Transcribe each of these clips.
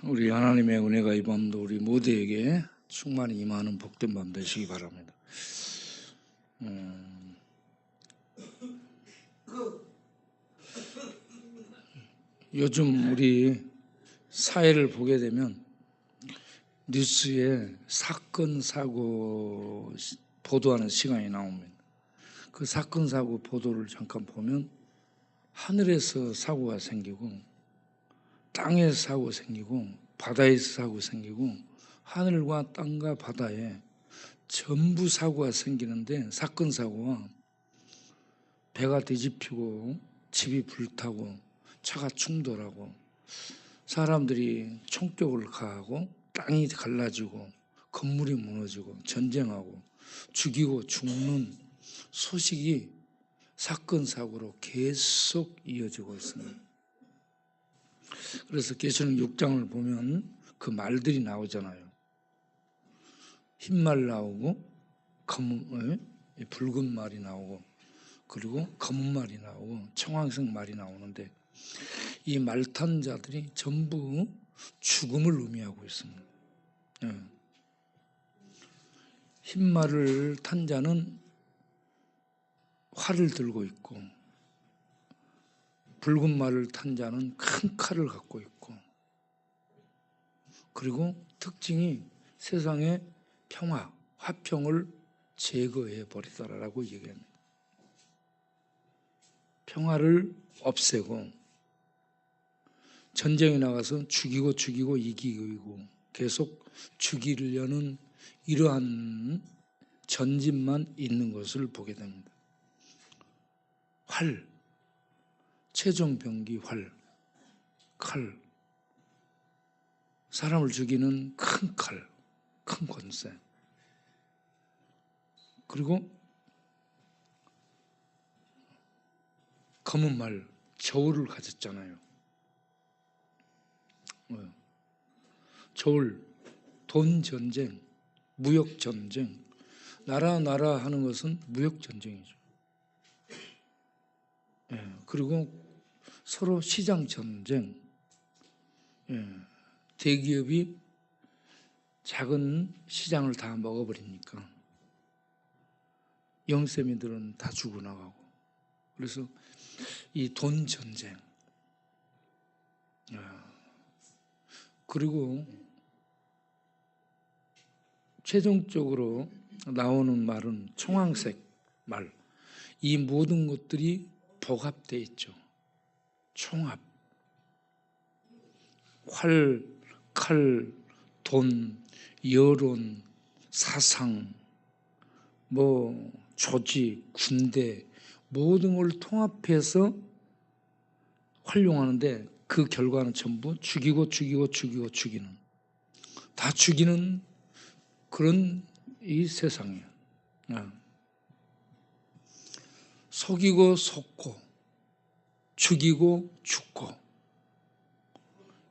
우리 하나님의 은혜가 이 밤도 우리 모두에게 충만히 임하는 복된 밤 되시기 바랍니다. 요즘 우리 사회를 보게 되면 뉴스에 사건 사고 보도하는 시간이 나옵니다. 그 사건 사고 보도를 잠깐 보면 하늘에서 사고가 생기고 땅에서 사고 생기고 바다에서 사고 생기고 하늘과 땅과 바다에 전부 사고가 생기는데, 사건 사고와 배가 뒤집히고 집이 불타고 차가 충돌하고 사람들이 총격을 가하고 땅이 갈라지고 건물이 무너지고 전쟁하고 죽이고 죽는 소식이 사건 사고로 계속 이어지고 있습니다. 그래서 계시록 6장을 보면 그 말들이 나오잖아요. 흰 말 나오고 붉은 말이 나오고 그리고 검은 말이 나오고 청황색 말이 나오는데, 이 말탄 자들이 전부 죽음을 의미하고 있습니다. 흰 말을 탄 자는 활을 들고 있고, 붉은 말을 탄 자는 큰 칼을 갖고 있고, 그리고 특징이 세상의 평화, 화평을 제거해 버리더라라고 얘기합니다. 평화를 없애고 전쟁에 나가서 죽이고 이기고 계속 죽이려는 이러한 전진만 있는 것을 보게 됩니다. 활, 최종병기 활, 칼, 사람을 죽이는 큰 칼, 큰 권세, 그리고 검은 말, 저울을 가졌잖아요. 저울, 돈 전쟁, 무역 전쟁, 나라 하는 것은 무역 전쟁이죠. 그리고 서로 시장 전쟁, 대기업이 작은 시장을 다 먹어버리니까 영세민들은 다 죽어나가고, 그래서 이 돈 전쟁, 그리고 최종적으로 나오는 말은 청황색 말, 이 모든 것들이 복합되어 있죠. 총합, 활, 칼, 돈, 여론, 사상, 조직, 군대, 모든 걸 통합해서 활용하는데, 그 결과는 전부 죽이는, 다 죽이는 그런 이 세상이에요. 속이고 속고 죽이고 죽고,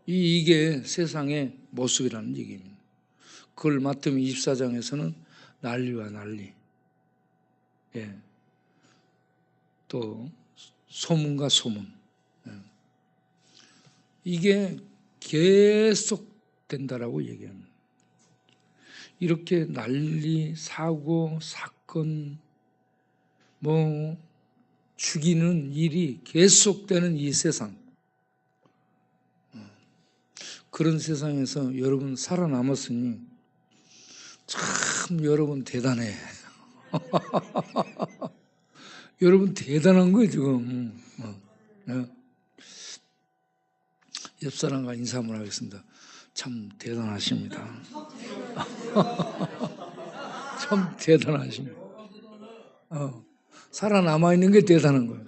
이게 세상의 모습이라는 얘기입니다. 그걸 마태복음 24장에서는 난리와 난리, 또 소문과 소문, 이게 계속 된다라고 얘기합니다. 이렇게 난리, 사고, 사건, 죽이는 일이 계속되는 이 세상, 그런 세상에서 여러분 살아남았으니 참 여러분 대단해. 여러분 대단한 거예요 지금. 옆 사람과 인사 한번 하겠습니다. 참 대단하십니다. 참 대단하십니다. 살아남아 있는 게 대단한 거예요.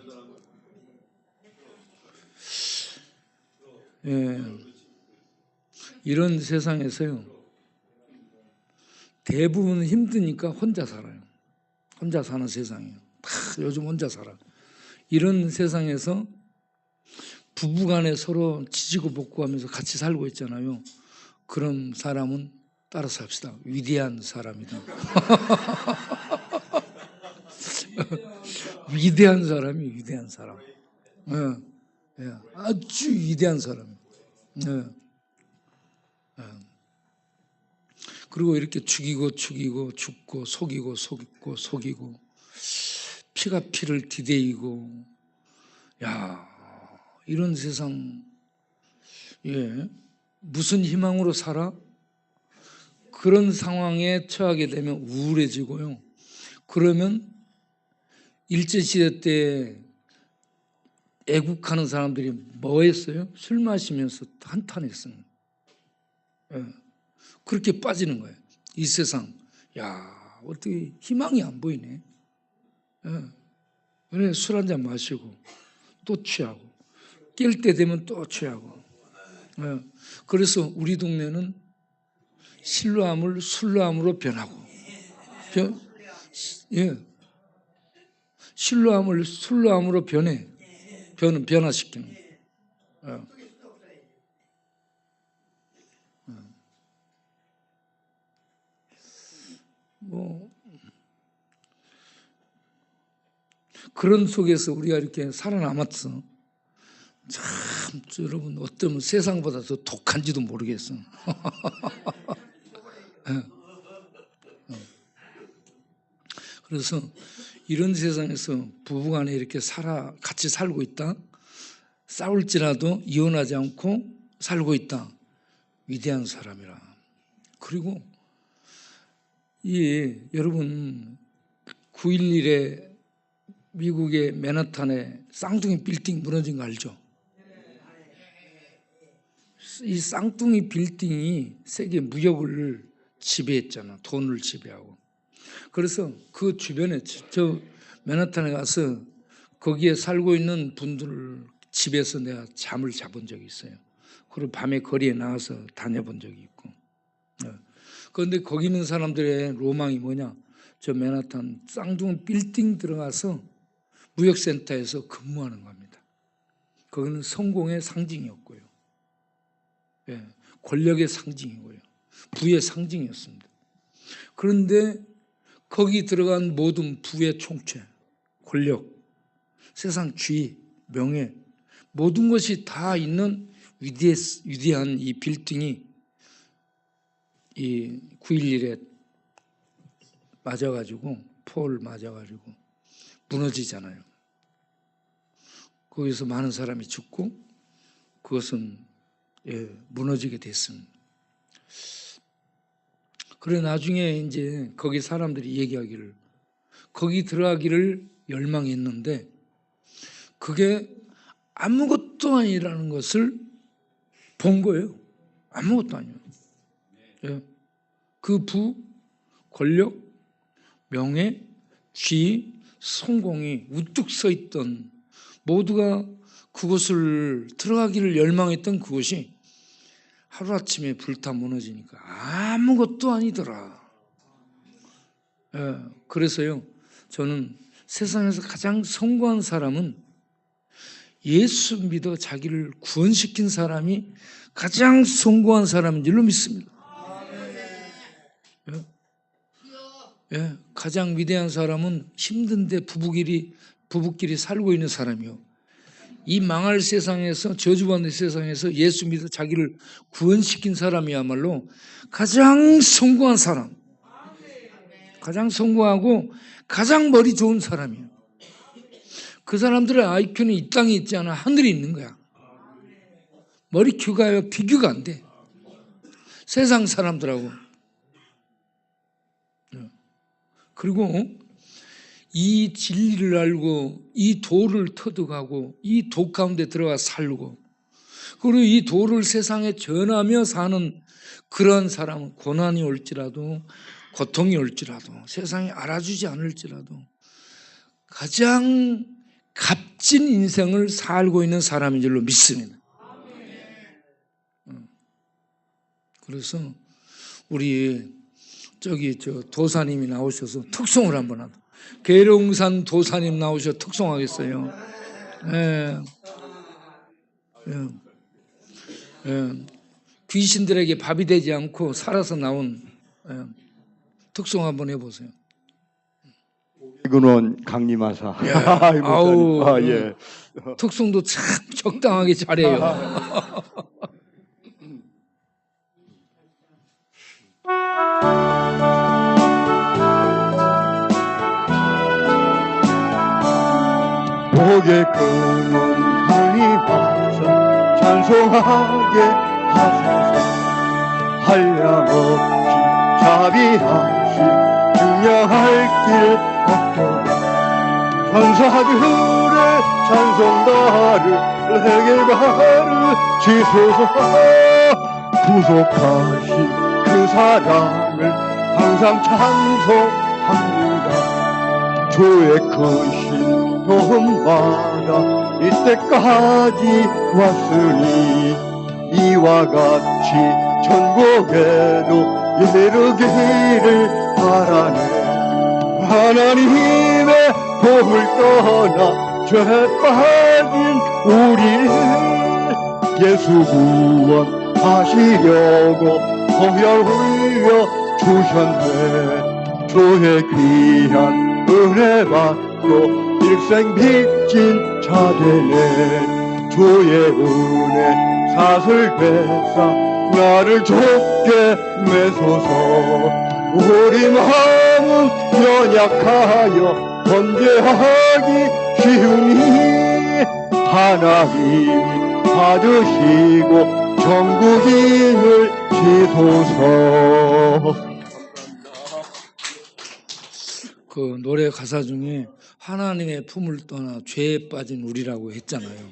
이런 세상에서요, 대부분 힘드니까 혼자 살아요. 혼자 사는 세상이에요. 요즘 혼자 살아. 이런 세상에서 부부간에 서로 지지고 볶고하면서 같이 살고 있잖아요. 그런 사람은 따라서 합시다. 위대한 사람이다. 위대한 사람이 위대한 사람. 아주 위대한 사람. 그리고 이렇게 죽이고 죽고 속이고 피가 피를 디대이고, 야, 이런 세상, 무슨 희망으로 살아? 그런 상황에 처하게 되면 우울해지고요. 그러면 일제시대 때 애국하는 사람들이 뭐 했어요? 술 마시면서 한탄했어요. 그렇게 빠지는 거예요. 이 세상, 야, 어떻게 희망이 안 보이네. 그래, 술 한잔 마시고 또 취하고, 깰 때 되면 또 취하고. 그래서 우리 동네는 실로암을 술로암으로 변하고, 실로암을 술로암으로 변화시키는. 뭐 그런 속에서 우리가 이렇게 살아남았어. 참, 여러분, 어쩌면 세상보다 더 독한지도 모르겠어. 그래서 이런 세상에서 부부간에 이렇게 같이 살고 있다. 싸울지라도 이혼하지 않고 살고 있다. 위대한 사람이라. 그리고 여러분, 9.11에 미국의 맨하탄에 쌍둥이 빌딩 무너진 거 알죠? 이 쌍둥이 빌딩이 세계 무역을 지배했잖아. 돈을 지배하고. 그래서 그 주변에, 저 맨하탄에 가서 거기에 살고 있는 분들 집에서 내가 잠을 자본 적이 있어요. 그리고 밤에 거리에 나가서 다녀본 적이 있고. 그런데 거기 있는 사람들의 로망이 뭐냐? 저 맨하탄 쌍둥이 빌딩 들어가서 무역센터에서 근무하는 겁니다. 거기는 성공의 상징이었고요. 권력의 상징이고요. 부의 상징이었습니다. 그런데 거기 들어간 모든 부의 총체, 권력, 세상 주의, 명예, 모든 것이 다 있는 위대한 이 빌딩이 이 9.11에 맞아가지고, 포를 맞아가지고 무너지잖아요. 거기서 많은 사람이 죽고 그것은 무너지게 됐습니다. 그래, 나중에 이제 거기 사람들이 얘기하기를, 거기 들어가기를 열망했는데 그게 아무것도 아니라는 것을 본 거예요. 아무것도 아니에요. 그 부, 권력, 명예, 지위, 성공이 우뚝 서 있던, 모두가 그곳을 들어가기를 열망했던 그곳이 하루아침에 불타 무너지니까 아무것도 아니더라. 그래서요, 저는 세상에서 가장 성공한 사람은 예수 믿어 자기를 구원시킨 사람이 가장 성공한 사람인 줄로 믿습니다. 가장 위대한 사람은 힘든데 부부끼리 살고 있는 사람이요. 이 망할 세상에서, 저주받는 세상에서 예수 믿어 자기를 구원시킨 사람이야말로 가장 성공한 사람, 가장 성공하고 가장 머리 좋은 사람이에요. 그 사람들의 IQ는 이 땅에 있지 않아 하늘에 있는 거야. 머리 큐가 비교가 안 돼. 세상 사람들하고. 그리고 이 진리를 알고 이 도를 터득하고 이 도 가운데 들어가 살고, 그리고 이 도를 세상에 전하며 사는 그런 사람은 고난이 올지라도, 고통이 올지라도, 세상이 알아주지 않을지라도 가장 값진 인생을 살고 있는 사람인 줄로 믿습니다. 그래서 우리 저 도사님이 나오셔서 특송을 한번 하다. 계룡산 도사님 나오셔 특송하겠어요. 귀신들에게 밥이 되지 않고 살아서 나온 특송 한번 해보세요. 근원 강림하사. 아우, 특송도 참 적당하게 잘해요. 목에 끊은 하나님 찬송하게 하소서. 한량없이 자비하신 증명할 길 없도다. 천사들의 찬송가를 내게 가르치소서. 구속하신 그 사랑을 항상 찬송합니다. 주의 크신 도움마다 이때까지 왔으니 이와 같이 천국에도 이르기를 바라네. 하나님의 복을 떠나 죄 빠진 우리를 예수 구원하시려고 보혈 흘려 주셨네. 주의 귀한 은혜 받고 일생 빚진 자 되네. 주의 은혜 사슬 되사 나를 좁게 매소서. 우리 마음은 연약하여 범죄하기 쉬우니 하나님이 받으시고 정국인을 지소서. 그 노래 가사 중에 하나님의 품을 떠나 죄에 빠진 우리라고 했잖아요.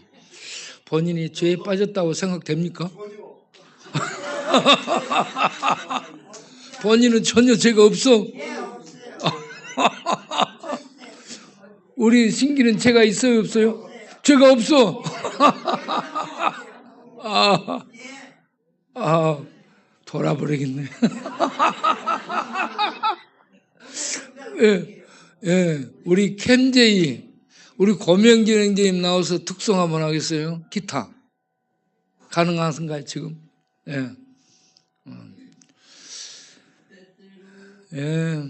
본인이 죄에 빠졌다고 생각됩니까? 본인은 전혀 죄가 없어. 우리 신기는 죄가 있어요, 없어요? 죄가 없어. 돌아버리겠네. 예, 예, 우리 캠제이, 우리 고명진 형제님 나와서 특송 한번 하겠어요? 기타 가능하신가요 지금? 예, 예.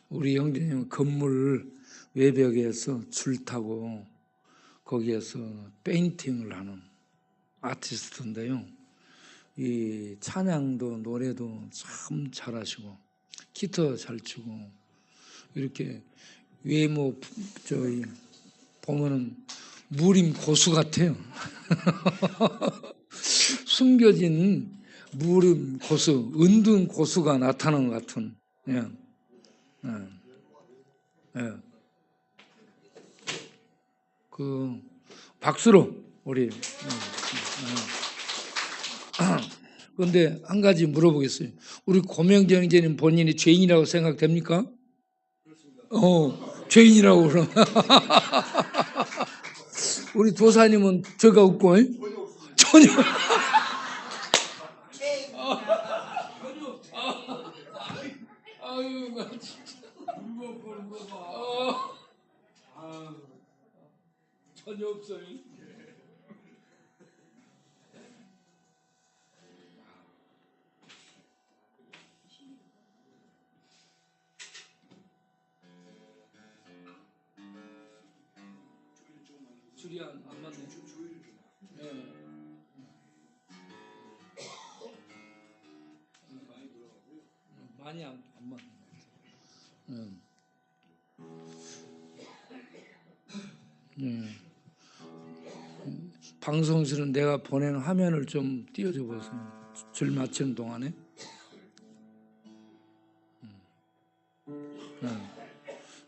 우리 형제님은 건물 외벽에서 줄 타고 거기에서 페인팅을 하는 아티스트인데요. 이 찬양도 노래도 참 잘하시고 기타 잘 치고 이렇게 외모 저희 보면은 무림 고수 같아요. 숨겨진 무림 고수, 은둔 고수가 나타나는 것 같은. 예. 예. 예. 그 박수로 우리. 그런데 한 가지 물어보겠어요. 우리 고명정 형제님 본인이 죄인이라고 생각됩니까? 죄인이라고 그러면. 우리 도사님은 죄가 없고, 전혀. 아유, 나 진짜. 전혀 없어요. 줄이 안 맞네. 네. 많이 안 맞네. 방송실은 내가 보내는 화면을 좀 띄워줘 보세요. 줄 맞추는 동안에.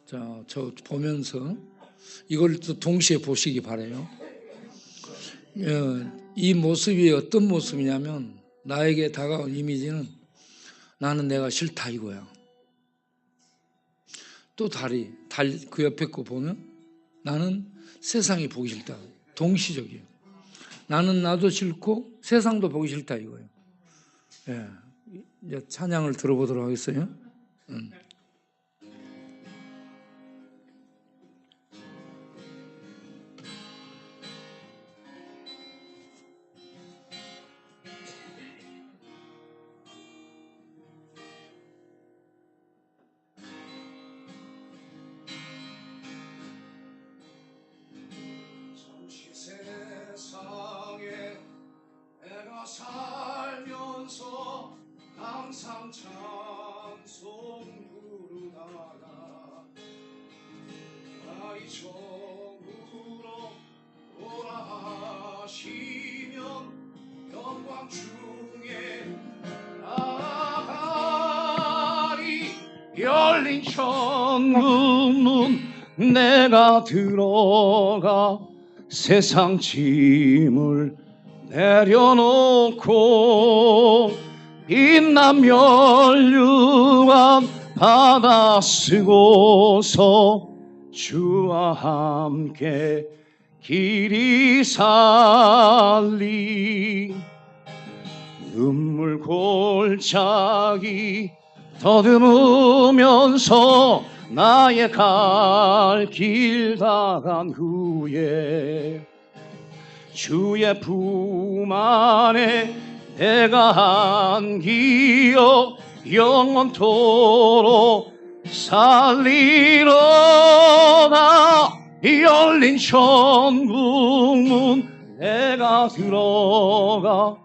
자, 저 보면서 이걸 또 동시에 보시기 바라요. 이 모습이 어떤 모습이냐면 나에게 다가온 이미지는 나는 내가 싫다 이거야. 또 그 옆에 거 보면 나는 세상이 보기 싫다. 동시적이에요. 나는 나도 싫고 세상도 보기 싫다 이거예요. 예. 이제 찬양을 들어보도록 하겠어요. 세상에 내가 살면서 항상 찬송 부르다가 나의 정으로 오라 하시면 영광 중에 나가리. 열린 천국문 내가 들어가 세상 짐을 내려놓고 빛난 멸류관 받아 쓰고서 주와 함께 길이 살리. 눈물 골짜기 더듬으면서 나의 갈 길 다 간 후에 주의 품 안에 내가 한 기억 영원토록 살리로다. 열린 천국문 내가 들어가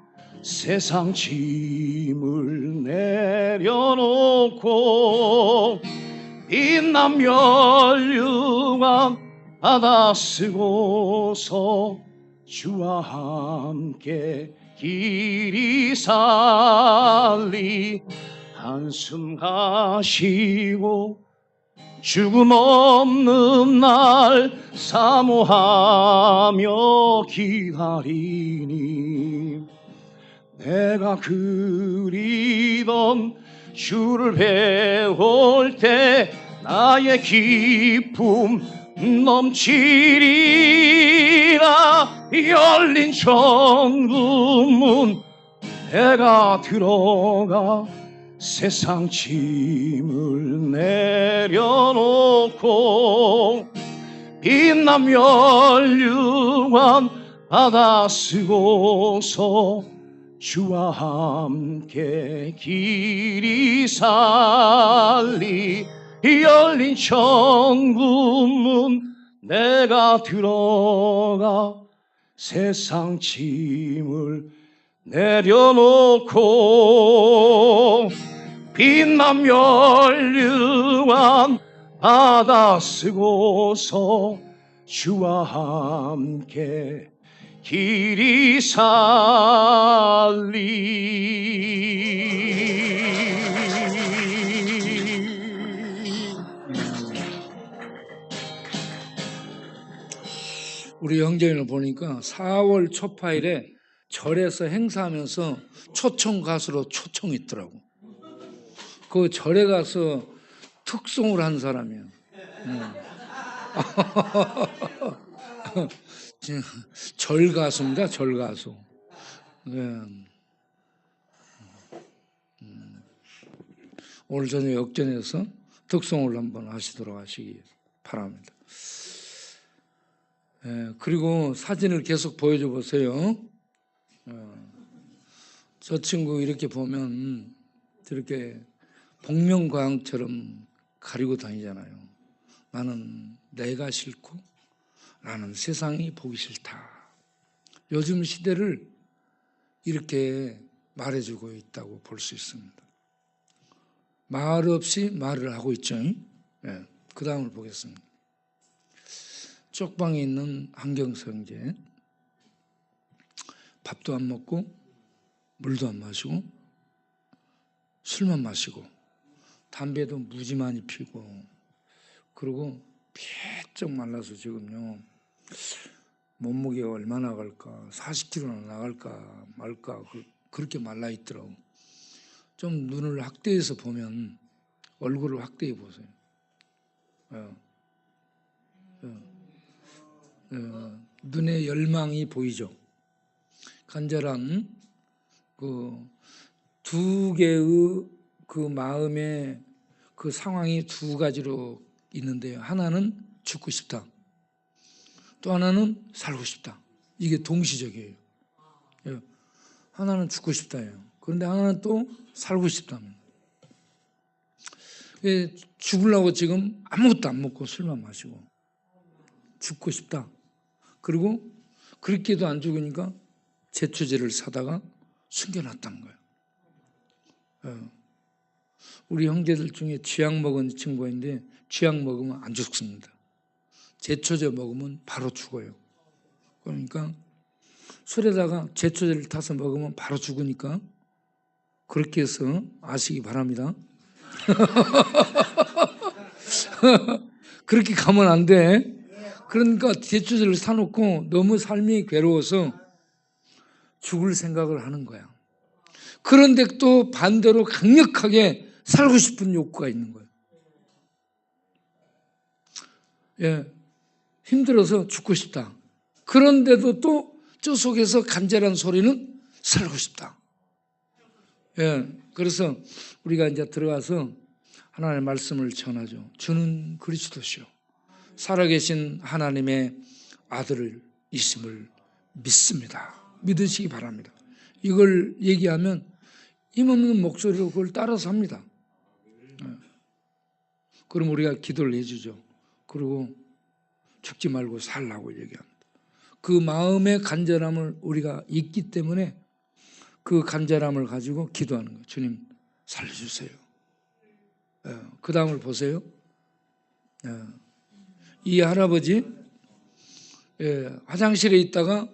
세상 짐을 내려놓고 빛난 멸류관 받아 쓰고서 주와 함께 길이 살리. 한숨 가시고 죽음 없는 날 사모하며 기다리니. 내가 그리던 주를 배울 때 나의 기쁨 넘치리라. 열린 천국문 내가 들어가 세상 짐을 내려놓고 빛난 멸류관 받아 쓰고서 주와 함께 길이 살리. 열린 천국문 내가 들어가 세상 짐을 내려놓고 빛난 멸류관 받아 쓰고서 주와 함께 길이 살리. 우리 형제를 보니까 4월 초파일에 절에서 행사하면서 초청 가수로 초청이 있더라고. 그 절에 가서 특송을 한 사람이야. 절 가수입니다. 절 가수. 오늘 저녁 역전해서 특송을 한번 하시도록 하시기 바랍니다. 그리고 사진을 계속 보여줘 보세요. 저 친구 이렇게 보면 저렇게 복면가왕처럼 가리고 다니잖아요. 나는 내가 싫고 나는 세상이 보기 싫다. 요즘 시대를 이렇게 말해주고 있다고 볼 수 있습니다. 말 없이 말을 하고 있죠. 그 다음을 보겠습니다. 쪽방에 있는 한경서 형제, 밥도 안 먹고 물도 안 마시고 술만 마시고 담배도 무지 많이 피고 그리고 피쩍 말라서 지금요 몸무게가 얼마나 갈까 40kg나 나갈까 말까 그렇게 말라 있더라고. 좀 눈을 확대해서 보면 얼굴을 확대해 보세요. 눈에 열망이 보이죠. 간절한 그 두 개의 그 마음의 그 상황이 두 가지로 있는데요. 하나는 죽고 싶다. 또 하나는 살고 싶다. 이게 동시적이에요. 하나는 죽고 싶다예요. 그런데 하나는 또 살고 싶다면. 죽으려고 지금 아무것도 안 먹고 술만 마시고 죽고 싶다. 그리고 그렇게도 안 죽으니까 제초제를 사다가 숨겨놨다는 거예요. 우리 형제들 중에 쥐약 먹은 친구가 있는데 쥐약 먹으면 안 죽습니다. 제초제 먹으면 바로 죽어요. 그러니까 술에다가 제초제를 타서 먹으면 바로 죽으니까 그렇게 해서 아시기 바랍니다. 그렇게 가면 안 돼. 그러니까 제초제를 사놓고 너무 삶이 괴로워서 죽을 생각을 하는 거야. 그런데 또 반대로 강력하게 살고 싶은 욕구가 있는 거예요. 예, 힘들어서 죽고 싶다. 그런데도 또 저 속에서 간절한 소리는 살고 싶다. 예, 그래서 우리가 이제 들어가서 하나님의 말씀을 전하죠. 주는 그리스도시요 살아계신 하나님의 아들이심을 믿습니다. 믿으시기 바랍니다. 이걸 얘기하면 힘없는 목소리로 그걸 따라서 합니다. 그럼 우리가 기도를 해주죠. 그리고 죽지 말고 살라고 얘기합니다. 그 마음의 간절함을 우리가 있기 때문에 그 간절함을 가지고 기도하는 거예요. 주님 살려주세요. 그 다음을 보세요. 이 할아버지 화장실에 있다가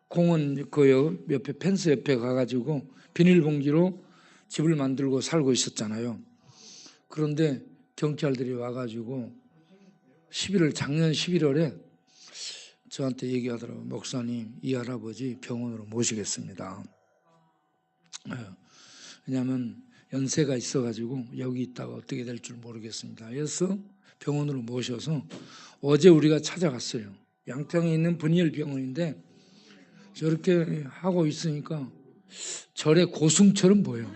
공원 그 옆에 펜스 옆에 가가지고 비닐봉지로 집을 만들고 살고 있었잖아요. 그런데 경찰들이 와가지고 작년 11월에 저한테 얘기하더라고요. 목사님, 이 할아버지 병원으로 모시겠습니다. 왜냐하면 연세가 있어가지고 여기 있다가 어떻게 될 줄 모르겠습니다. 그래서 병원으로 모셔서 어제 우리가 찾아갔어요. 양평에 있는 분이엘 병원인데 저렇게 하고 있으니까 절의 고승처럼 보여.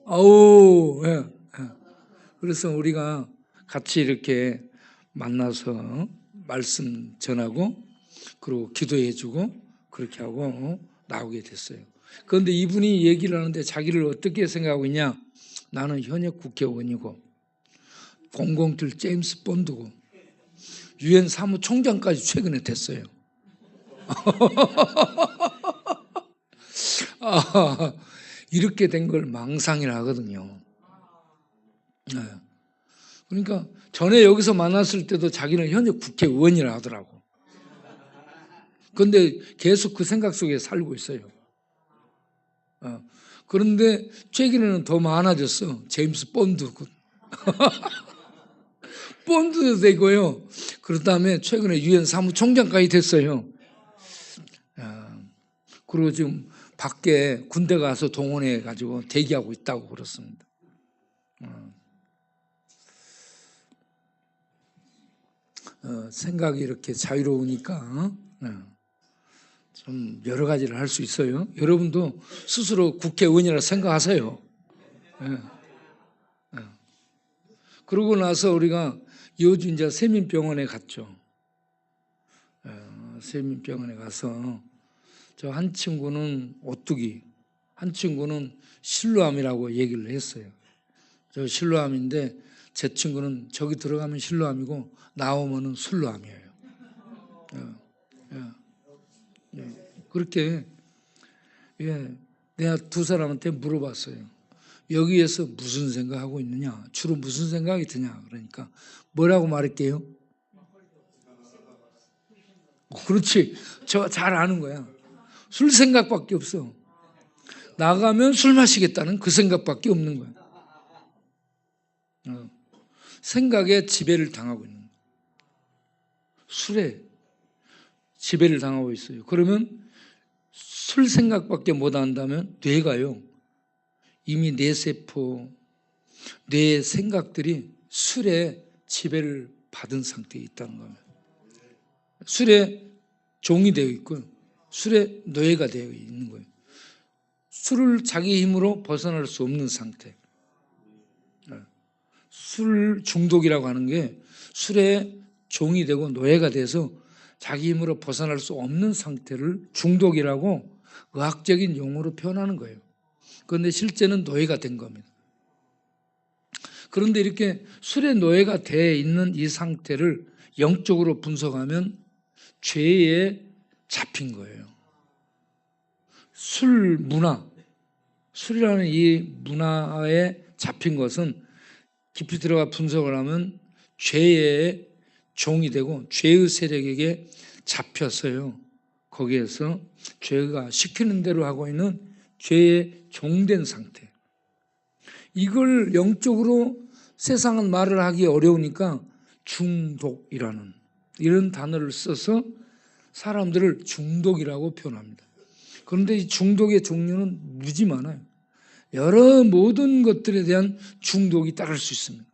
아우, 예. 그래서 우리가 같이 이렇게 만나서 말씀 전하고 그리고 기도해주고 그렇게 하고 나오게 됐어요. 그런데 이분이 얘기를 하는데 자기를 어떻게 생각하고 있냐? 나는 현역 국회의원이고 007 제임스 본드고 유엔 사무총장까지 최근에 됐어요. 이렇게 된 걸 망상이라 하거든요. 그러니까 전에 여기서 만났을 때도 자기는 현역 국회의원이라 하더라고. 그런데 계속 그 생각 속에 살고 있어요. 그런데 최근에는 더 많아졌어. 제임스 본드. 본드도 되고요. 그 다음에 최근에 유엔 사무총장까지 됐어요. 그리고 지금 밖에 군대 가서 동원해 가지고 대기하고 있다고 그렇습니다. 생각이 이렇게 자유로우니까 좀 여러 가지를 할 수 있어요. 여러분도 스스로 국회의원이라 생각하세요. 그러고 나서 우리가 여주 이제 세민병원에 갔죠. 세민병원에 가서 저 한 친구는 오뚜기, 한 친구는 실로암이라고 얘기를 했어요. 저 실로암인데 제 친구는 저기 들어가면 실로암이고 나오면은 술로암이에요. 그렇게 내가 두 사람한테 물어봤어요. 여기에서 무슨 생각하고 있느냐? 주로 무슨 생각이 드냐? 그러니까 뭐라고 말할게요? 그렇지. 저 잘 아는 거야. 술 생각밖에 없어. 나가면 술 마시겠다는 그 생각밖에 없는 거야. 생각에 지배를 당하고 있는 거야. 술에 지배를 당하고 있어요. 그러면 술 생각밖에 못 한다면 뇌가요. 이미 뇌세포, 뇌의 생각들이 술에 지배를 받은 상태에 있다는 겁니다. 술에 종이 되어 있고요. 술에 노예가 되어 있는 거예요. 술을 자기 힘으로 벗어날 수 없는 상태. 술 중독이라고 하는 게 술에 종이 되고 노예가 돼서 자기 힘으로 벗어날 수 없는 상태를 중독이라고 의학적인 용어로 표현하는 거예요. 그런데 실제는 노예가 된 겁니다. 그런데 이렇게 술의 노예가 되어 있는 이 상태를 영적으로 분석하면 죄에 잡힌 거예요. 술 문화, 술이라는 이 문화에 잡힌 것은 깊이 들어가 분석을 하면 죄의 종이 되고 죄의 세력에게 잡혀서요. 거기에서 죄가 시키는 대로 하고 있는 죄의 종된 상태. 이걸 영적으로 세상은 말을 하기 어려우니까 중독이라는 이런 단어를 써서 사람들을 중독이라고 표현합니다. 그런데 이 중독의 종류는 무지 많아요. 여러 모든 것들에 대한 중독이 따를 수 있습니다.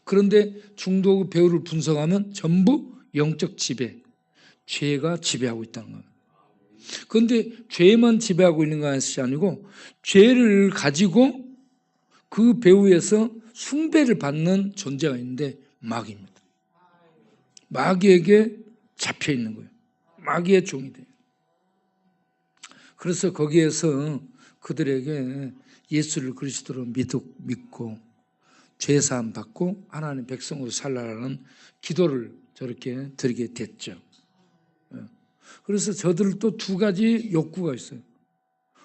그런데 중독의 배후를 분석하면 전부 영적 지배, 죄가 지배하고 있다는 겁니다. 그런데 죄만 지배하고 있는 것이 아니고 죄를 가지고 그 배후에서 숭배를 받는 존재가 있는데 마귀입니다. 마귀에게 잡혀 있는 거예요. 마귀의 종이 돼요. 그래서 거기에서 그들에게 예수를 그리스도로 믿고 죄사함 받고 하나님 백성으로 살라는 기도를 저렇게 드리게 됐죠. 그래서 저들도 두 가지 욕구가 있어요.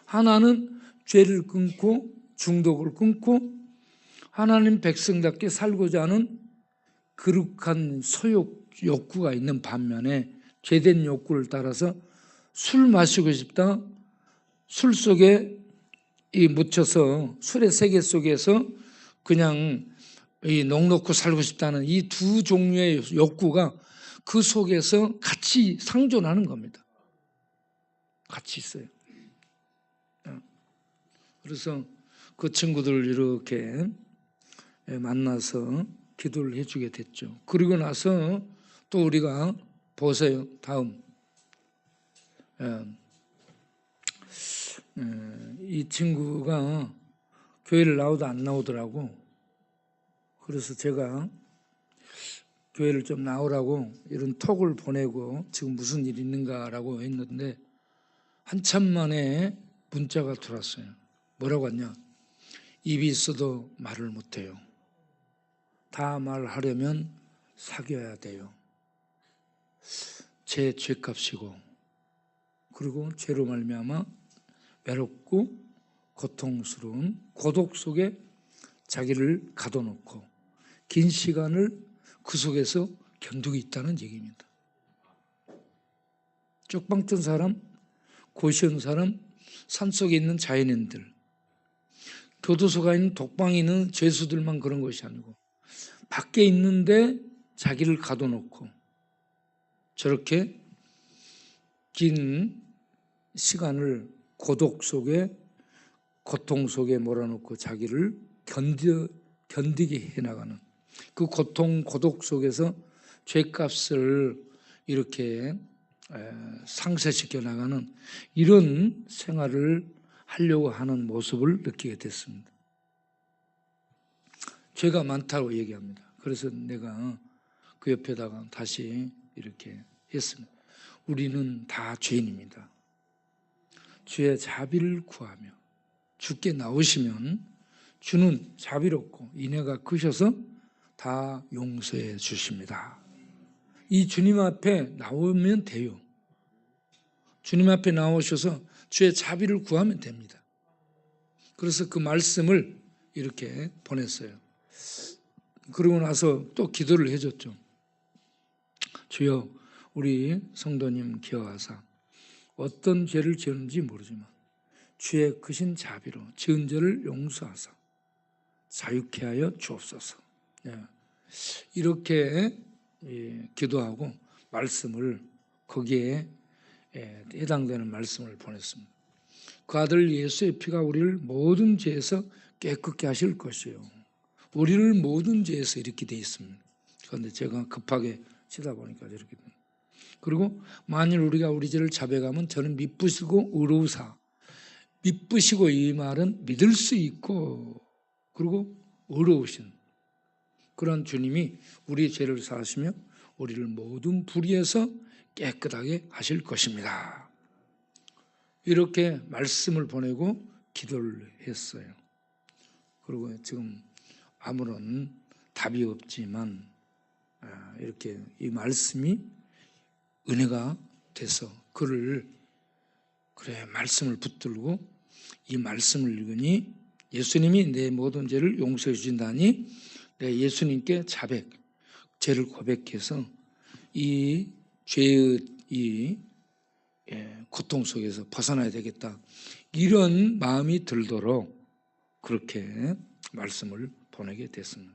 하나는 죄를 끊고 중독을 끊고 하나님 백성답게 살고자 하는 거룩한 소욕 욕구가 있는 반면에 죄된 욕구를 따라서 술 마시고 싶다. 술 속에 묻혀서 술의 세계 속에서 그냥 넋놓고 살고 싶다는 이 두 종류의 욕구가 그 속에서 같이 상존하는 겁니다. 같이 있어요. 그래서 그 친구들 이렇게 만나서 기도를 해주게 됐죠. 그리고 나서 또 우리가 보세요. 다음 이 친구가 교회를 나오도 안 나오더라고. 그래서 제가 교회를 좀 나오라고 이런 톡을 보내고 지금 무슨 일이 있는가라고 했는데 한참 만에 문자가 들어왔어요. 뭐라고 했냐? 입이 있어도 말을 못해요. 다 말하려면 사귀어야 돼요. 제 죄값이고 그리고 죄로 말미암아 외롭고 고통스러운 고독 속에 자기를 가둬놓고 긴 시간을 그 속에서 견디고 있다는 얘기입니다. 쪽방촌 사람, 고시원 사람, 산속에 있는 자연인들, 교도소가 있는 독방에 있는 죄수들만 그런 것이 아니고 밖에 있는데 자기를 가둬놓고 저렇게 긴 시간을 고독 속에 고통 속에 몰아넣고 자기를 견디게 해나가는 그 고통 고독 속에서 죄값을 이렇게 상쇄시켜 나가는 이런 생활을 하려고 하는 모습을 느끼게 됐습니다. 죄가 많다고 얘기합니다. 그래서 내가 그 옆에다가 다시 이렇게 했습니다. 우리는 다 죄인입니다. 주의 자비를 구하며 주께 나오시면 주는 자비롭고 인애가 크셔서 다 용서해 주십니다. 이 주님 앞에 나오면 돼요. 주님 앞에 나오셔서 주의 자비를 구하면 됩니다. 그래서 그 말씀을 이렇게 보냈어요. 그러고 나서 또 기도를 해줬죠. 주여 우리 성도님 기억하사 어떤 죄를 지었는지 모르지만 주의 크신 자비로 지은 죄를 용서하사 자유케 하여 주옵소서. 이렇게 기도하고 말씀을 거기에 해당되는 말씀을 보냈습니다. 그 아들 예수의 피가 우리를 모든 죄에서 깨끗게 하실 것이요. 우리를 모든 죄에서 이렇게 돼 있습니다. 그런데 제가 급하게 치다 보니까 이렇게 됩니다. 그리고 만일 우리가 우리 죄를 자백하면 저는 미쁘시고 의로우사. 미쁘시고 이 말은 믿을 수 있고 그리고 의로우신 그런 주님이 우리의 죄를 사하시며 우리를 모든 불의에서 깨끗하게 하실 것입니다. 이렇게 말씀을 보내고 기도를 했어요. 그리고 지금 아무런 답이 없지만 이렇게 이 말씀이 은혜가 돼서 그를 그래 말씀을 붙들고 이 말씀을 읽으니 예수님이 내 모든 죄를 용서해 주신다니 내가 예수님께 자백, 죄를 고백해서 이 죄의 이 고통 속에서 벗어나야 되겠다, 이런 마음이 들도록 그렇게 말씀을 보내게 됐습니다.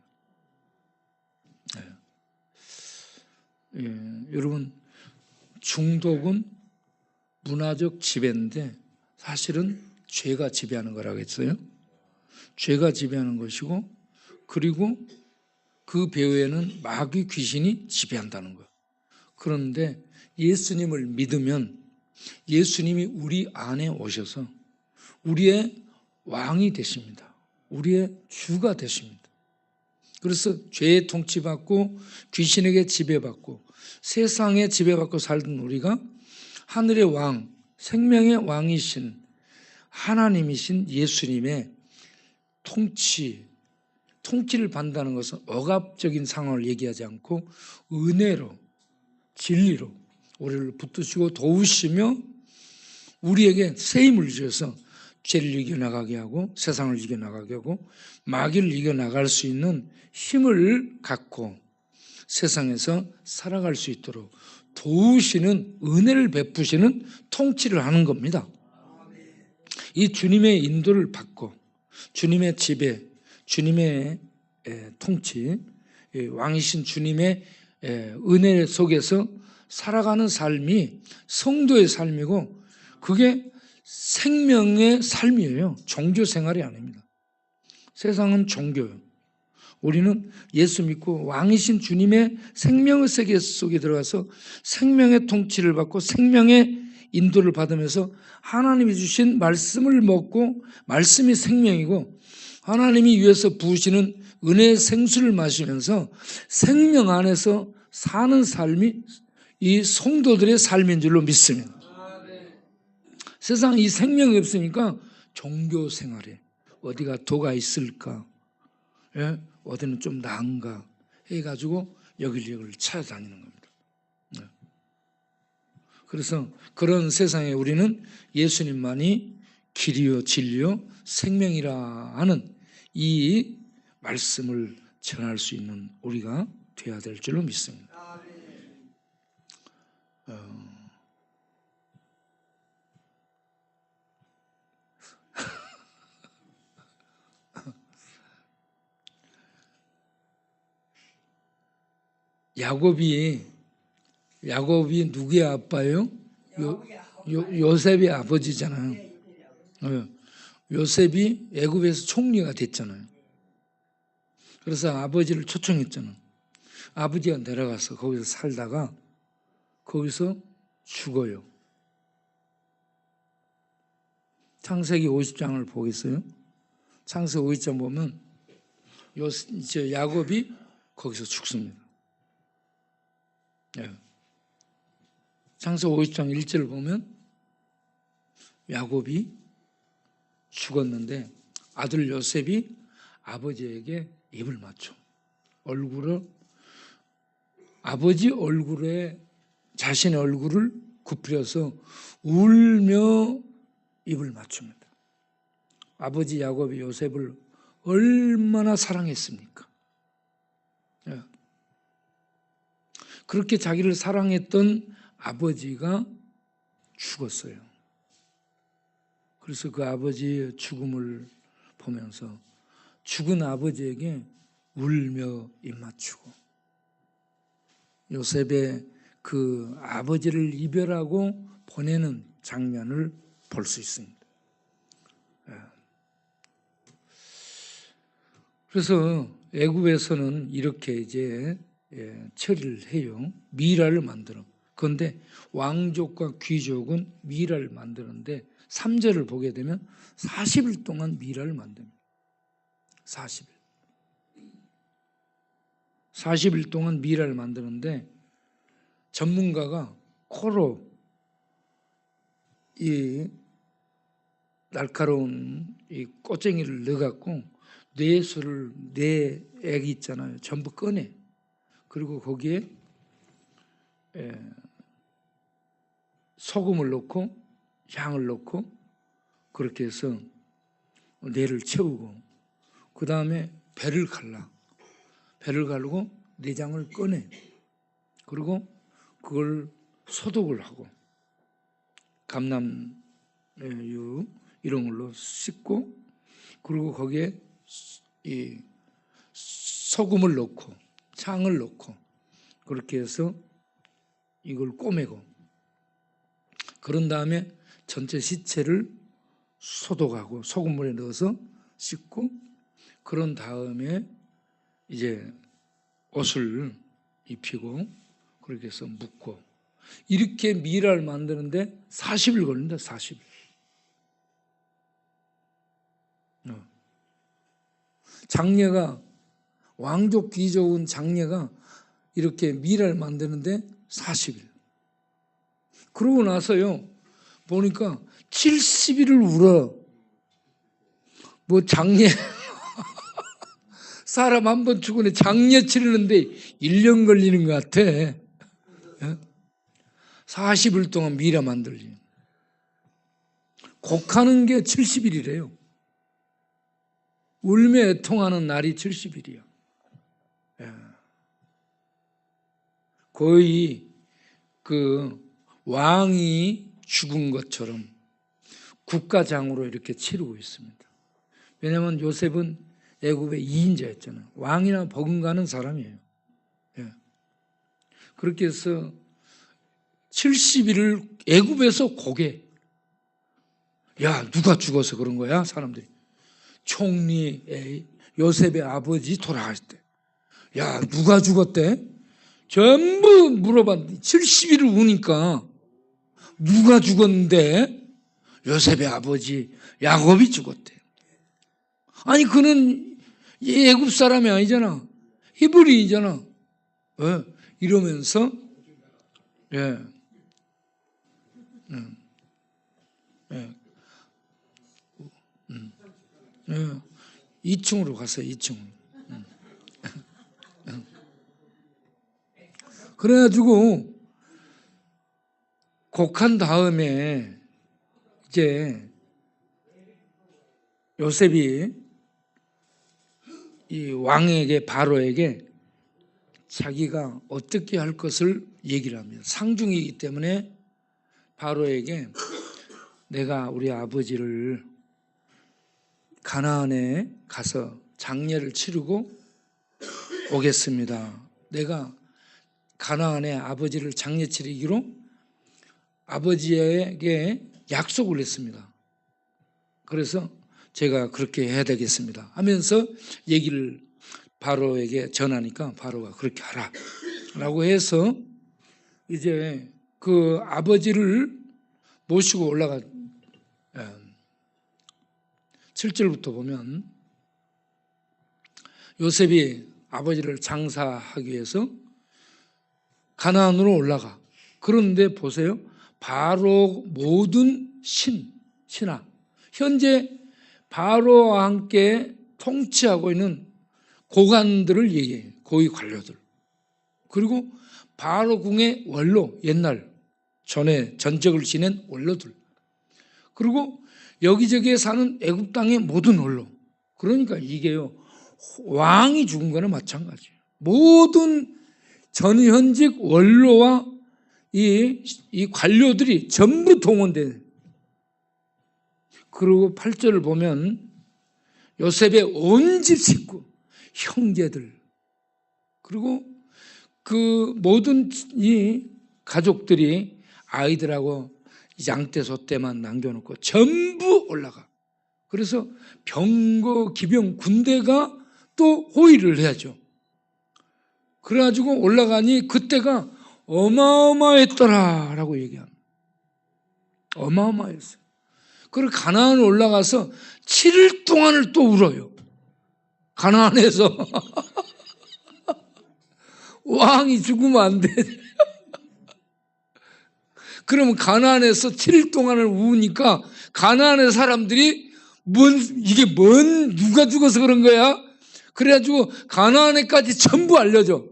여러분, 중독은 문화적 지배인데 사실은 죄가 지배하는 거라고 했어요. 죄가 지배하는 것이고, 그리고 그 배후에는 마귀 귀신이 지배한다는 거예요. 그런데 예수님을 믿으면 예수님이 우리 안에 오셔서 우리의 왕이 되십니다. 우리의 주가 되십니다. 그래서 죄에 통치받고 귀신에게 지배받고 세상에 지배받고 살던 우리가 하늘의 왕, 생명의 왕이신 하나님이신 예수님의 통치를 받는다는 것은 억압적인 상황을 얘기하지 않고 은혜로, 진리로 우리를 붙드시고 도우시며 우리에게 새 힘을 주셔서 죄를 이겨나가게 하고 세상을 이겨나가게 하고 마귀를 이겨나갈 수 있는 힘을 갖고 세상에서 살아갈 수 있도록 도우시는, 은혜를 베푸시는 통치를 하는 겁니다. 이 주님의 인도를 받고 주님의 지배, 주님의 통치, 왕이신 주님의 은혜 속에서 살아가는 삶이 성도의 삶이고, 그게 생명의 삶이에요. 종교 생활이 아닙니다. 세상은 종교예요. 우리는 예수 믿고 왕이신 주님의 생명의 세계 속에 들어가서 생명의 통치를 받고 생명의 인도를 받으면서 하나님이 주신 말씀을 먹고, 말씀이 생명이고 하나님이 위에서 부으시는 은혜의 생수를 마시면서 생명 안에서 사는 삶이 이 성도들의 삶인 줄로 믿습니다. 세상 이 생명이 없으니까 종교 생활에 어디가 도가 있을까, 어디는 좀 나은가 해가지고 여기를 찾아다니는 겁니다. 그래서 그런 세상에 우리는 예수님만이 길이요 진리요 생명이라 하는 이 말씀을 전할 수 있는 우리가 되어야 될 줄로 믿습니다. 야곱이 누구의 아빠예요? 요셉의 아버지잖아요. 요셉이 애굽에서 총리가 됐잖아요. 그래서 아버지를 초청했잖아요. 아버지가 내려가서 거기서 살다가 거기서 죽어요. 창세기 50장을 보겠어요? 창세기 50장 보면 야곱이 거기서 죽습니다. 창세기 50장 1절을 보면 야곱이 죽었는데 아들 요셉이 아버지에게 입을 맞춰 아버지 얼굴에 자신의 얼굴을 굽혀서 울며 입을 맞춥니다. 아버지 야곱이 요셉을 얼마나 사랑했습니까? 그렇게 자기를 사랑했던 아버지가 죽었어요. 그래서 그 아버지의 죽음을 보면서 죽은 아버지에게 울며 입맞추고 요셉의 그 아버지를 이별하고 보내는 장면을 볼 수 있습니다. 그래서 애굽에서는 이렇게 이제 처리를 해요. 미라를 만들어. 그런데 왕족과 귀족은 미라를 만드는데 3절을 보게 되면 40일 동안 미라를 만듭니다. 40일 동안 미라를 만드는데 전문가가 코로 이 날카로운 이 꼬챙이를 넣어갖고 뇌수를, 뇌액 있잖아요. 전부 꺼내. 그리고 거기에 소금을 넣고 향을 넣고 그렇게 해서 뇌를 채우고 그 다음에 배를 갈라. 배를 가르고 내장을 꺼내. 그리고 그걸 소독을 하고 감남유 이런 걸로 씻고 그리고 거기에 이 소금을 넣고 창을 넣고 그렇게 해서 이걸 꼬매고 그런 다음에 전체 시체를 소독하고 소금물에 넣어서 씻고 그런 다음에 이제 옷을 입히고 그렇게 해서 묶고 이렇게 미라를 만드는데 40일 걸린다. 40일. 장례가 왕족 귀족은 장례가 이렇게 미라를 만드는데 40일. 그러고 나서요 보니까 70일을 울어. 뭐 장례 사람 한 번 죽으니 장례 치르는데 1년 걸리는 것 같아. 40일 동안 미라 만들지. 곡하는 게 70일이래요. 울며 애통하는 날이 70일이야. 거의 그 왕이 죽은 것처럼 국가장으로 이렇게 치르고 있습니다. 왜냐하면 요셉은 애굽의 2인자였잖아요. 왕이나 버금가는 사람이에요. 그렇게 해서 70일을 애굽에서 고개. 야, 누가 죽어서 그런 거야? 사람들이. 총리 요셉의 아버지 돌아가실 때. 야, 누가 죽었대? 전부 물어봤는데 70일을 우니까 누가 죽었는데? 요셉의 아버지 야곱이 죽었대. 아니 그는 애굽 사람이 아니잖아. 히브리이잖아. 이러면서 2층으로 갔어요. 2층으로. 그래가지고 곡한 다음에 이제 요셉이 이 왕에게 바로에게 자기가 어떻게 할 것을 얘기를 합니다. 상중이기 때문에 바로에게 내가 우리 아버지를 가나안에 가서 장례를 치르고 오겠습니다. 내가 가나안에 아버지를 장례 치르기로 아버지에게 약속을 했습니다. 그래서 제가 그렇게 해야 되겠습니다 하면서 얘기를 바로에게 전하니까 바로가 그렇게 하라 라고 해서 이제 그 아버지를 모시고 올라가 7절부터 보면 요셉이 아버지를 장사하기 위해서 가나안으로 올라가. 그런데 보세요. 바로 모든 신하 현재 바로와 함께 통치하고 있는 고관들을 얘기해요. 고위 관료들. 그리고 바로 궁의 원로, 옛날 전에 전적을 지낸 원로들. 그리고 여기저기에 사는 애굽 땅의 모든 원로. 그러니까 이게요. 왕이 죽은 거나 마찬가지예요. 모든 전현직 원로와 이 관료들이 전부 동원돼. 그리고 8절을 보면 요셉의 온 집 식구, 형제들, 그리고 그 모든 이 가족들이 아이들하고 양떼 소떼만 남겨놓고 전부 올라가. 그래서 병거, 기병, 군대가 또 호위를 해야죠. 그래가지고 올라가니 그때가 어마어마했더라 라고 얘기합니다. 어마어마했어요. 그리고 가나안을 올라가서 7일 동안을 또 울어요. 가나안에서 왕이 죽으면 안 돼. 그러면 가나안에서 7일 동안을 우니까 가나안의 사람들이 누가 죽어서 그런 거야? 그래가지고 가나안에까지 전부 알려줘.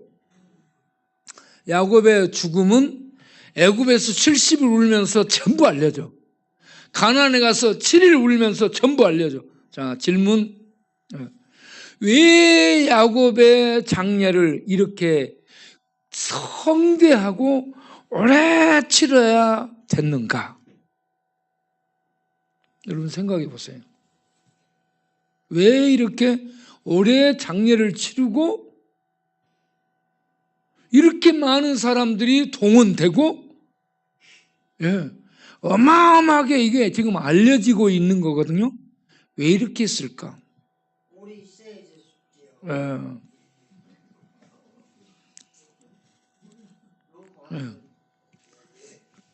야곱의 죽음은 애굽에서 70일 울면서 전부 알려줘. 가나안에 가서 7일 울면서 전부 알려줘. 자, 질문. 왜 야곱의 장례를 이렇게 성대하고 오래 치러야 됐는가? 여러분 생각해 보세요. 왜 이렇게 오래 장례를 치르고 이렇게 많은 사람들이 동원되고 어마어마하게 이게 지금 알려지고 있는 거거든요. 왜 이렇게 했을까?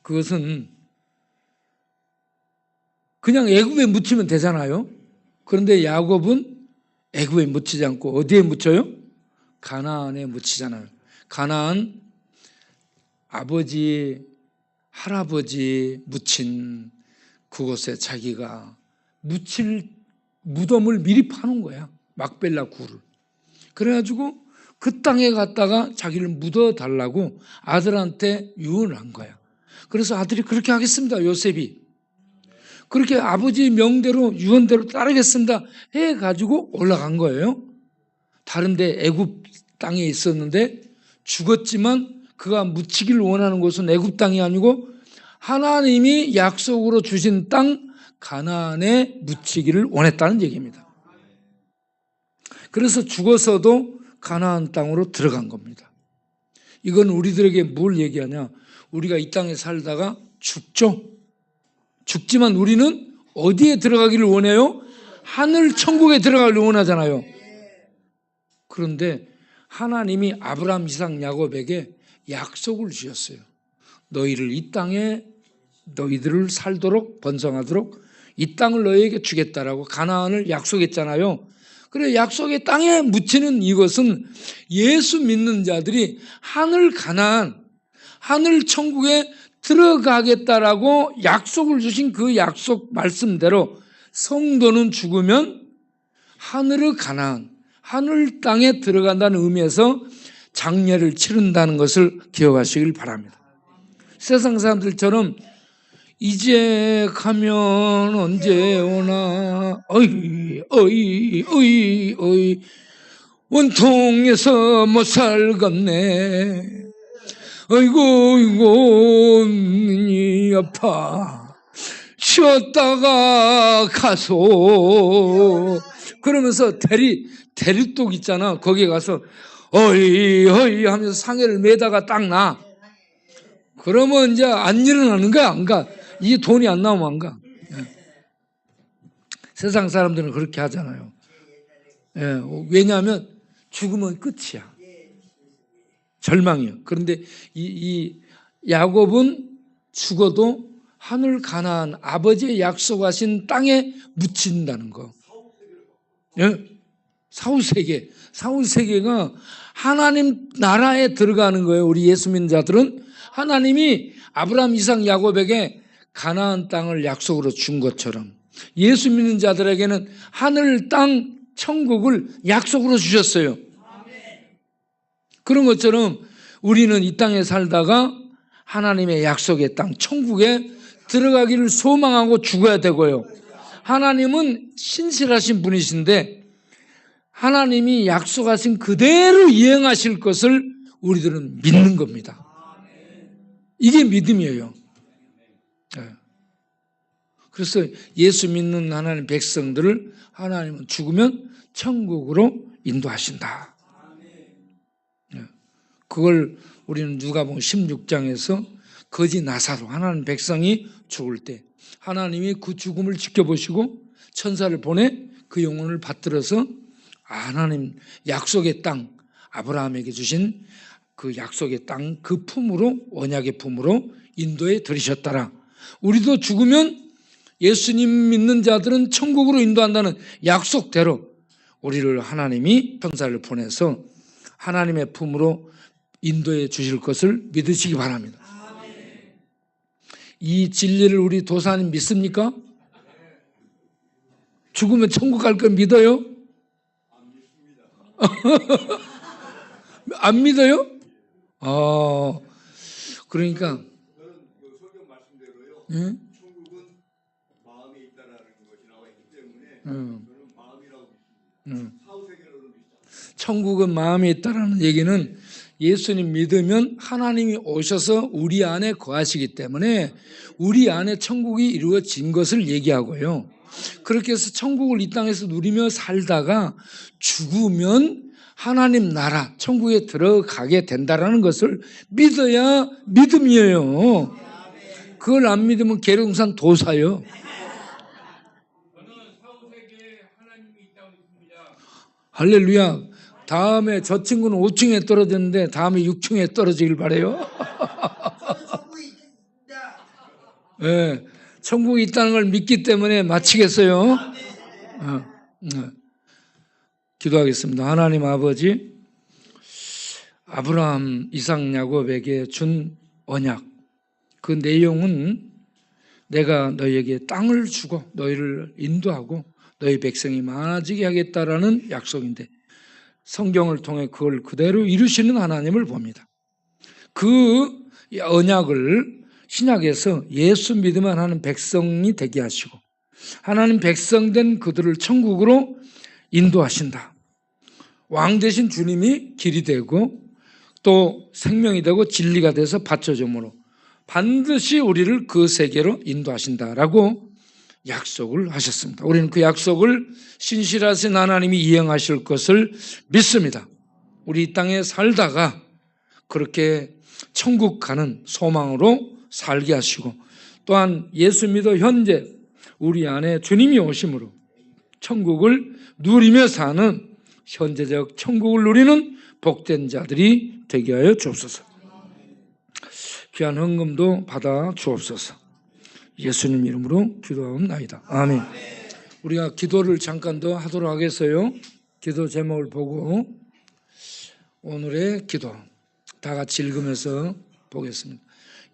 그것은 그냥 애굽에 묻히면 되잖아요. 그런데 야곱은 애굽에 묻히지 않고 어디에 묻혀요? 가나안에 묻히잖아요. 가나안 아버지, 할아버지 묻힌 그곳에 자기가 묻힐 무덤을 미리 파놓은 거야. 막벨라 굴을. 그래가지고 그 땅에 갔다가 자기를 묻어달라고 아들한테 유언을 한 거야. 그래서 아들이 그렇게 하겠습니다. 요셉이. 그렇게 아버지 명대로 유언대로 따르겠습니다 해가지고 올라간 거예요. 다른데 애굽 땅에 있었는데 죽었지만 그가 묻히기를 원하는 곳은 애굽 땅이 아니고 하나님이 약속으로 주신 땅 가나안에 묻히기를 원했다는 얘기입니다. 그래서 죽어서도 가나안 땅으로 들어간 겁니다. 이건 우리들에게 뭘 얘기하냐? 우리가 이 땅에 살다가 죽죠. 죽지만 우리는 어디에 들어가기를 원해요? 하늘 천국에 들어가기를 원하잖아요. 그런데 하나님이 아브라함, 이삭, 야곱에게 약속을 주셨어요. 너희를 이 땅에 너희들을 살도록 번성하도록 이 땅을 너희에게 주겠다라고 가나안을 약속했잖아요. 그래 약속의 땅에 묻히는 이것은 예수 믿는 자들이 하늘 가나안, 하늘 천국에 들어가겠다라고 약속을 주신 그 약속 말씀대로 성도는 죽으면 하늘의 가나안, 하늘 땅에 들어간다는 의미에서 장례를 치른다는 것을 기억하시길 바랍니다. 세상 사람들처럼 이제 가면 언제 오나 어이 원통에서 못 살겠네 어이구 니 아파 쉬었다가 가소 그러면서 대리독 있잖아. 거기에 가서 어이 하면서 상해를 매다가 딱 나. 그러면 이제 안 일어나는 거야. 안 가. 이 돈이 안 나오면 안 가. 세상 사람들은 그렇게 하잖아요. 왜냐하면 죽으면 끝이야. 절망이요. 그런데 이 야곱은 죽어도 하늘 가나안 아버지의 약속하신 땅에 묻힌다는 거. 사후세계가 하나님 나라에 들어가는 거예요. 우리 예수 믿는 자들은 하나님이 아브라함, 이삭, 야곱에게 가나안 땅을 약속으로 준 것처럼 예수 믿는 자들에게는 하늘 땅 천국을 약속으로 주셨어요. 그런 것처럼 우리는 이 땅에 살다가 하나님의 약속의 땅 천국에 들어가기를 소망하고 죽어야 되고요. 하나님은 신실하신 분이신데 하나님이 약속하신 그대로 이행하실 것을 우리들은 믿는 겁니다. 이게 믿음이에요. 그래서 예수 믿는 하나님 백성들을 하나님은 죽으면 천국으로 인도하신다. 그걸 우리는 누가복음 16장에서 거지 나사로 하나님 백성이 죽을 때 하나님이 그 죽음을 지켜보시고 천사를 보내 그 영혼을 받들어서 하나님 약속의 땅 아브라함에게 주신 그 약속의 땅 그 품으로 언약의 품으로 인도에 들이셨더라. 우리도 죽으면 예수님 믿는 자들은 천국으로 인도한다는 약속대로 우리를 하나님이 천사를 보내서 하나님의 품으로 인도해 주실 것을 믿으시기 바랍니다. 이 진리를 우리 도사님 믿습니까? 죽으면 천국 갈 걸 믿어요? 안 믿어요? 그러니까 성경 말씀대로요. 응? 천국은 마음에 있다라는 것이 나와 있기 때문에 저는 천국은 마음에 있다라는 얘기는 예수님 믿으면 하나님이 오셔서 우리 안에 거하시기 때문에 우리 안에 천국이 이루어진 것을 얘기하고요. 그렇게 해서 천국을 이 땅에서 누리며 살다가 죽으면 하나님 나라 천국에 들어가게 된다라는 것을 믿어야 믿음이에요. 그걸 안 믿으면 계룡산 도사요. 할렐루야. 다음에 저 친구는 5층에 떨어졌는데 다음에 6층에 떨어지길 바라요. 네, 천국이 있다는 걸 믿기 때문에 마치겠어요. 기도하겠습니다. 하나님 아버지, 아브라함, 이삭, 야곱에게 준 언약, 그 내용은 내가 너희에게 땅을 주고 너희를 인도하고 너희 백성이 많아지게 하겠다라는 약속인데 성경을 통해 그걸 그대로 이루시는 하나님을 봅니다. 그 언약을 신약에서 예수 믿으면 하는 백성이 되게 하시고 하나님 백성된 그들을 천국으로 인도하신다. 왕 되신 주님이 길이 되고 또 생명이 되고 진리가 돼서 받쳐줌으로 반드시 우리를 그 세계로 인도하신다라고 약속을 하셨습니다. 우리는 그 약속을 신실하신 하나님이 이행하실 것을 믿습니다. 우리 이 땅에 살다가 그렇게 천국 가는 소망으로 살게 하시고 또한 예수 믿어 현재 우리 안에 주님이 오심으로 천국을 누리며 사는 현재적 천국을 누리는 복된 자들이 되게 하여 주옵소서. 귀한 헌금도 받아 주옵소서. 예수님 이름으로 기도하옵나이다. 아멘. 우리가 기도를 잠깐 더 하도록 하겠어요. 기도 제목을 보고 오늘의 기도 다 같이 읽으면서 보겠습니다.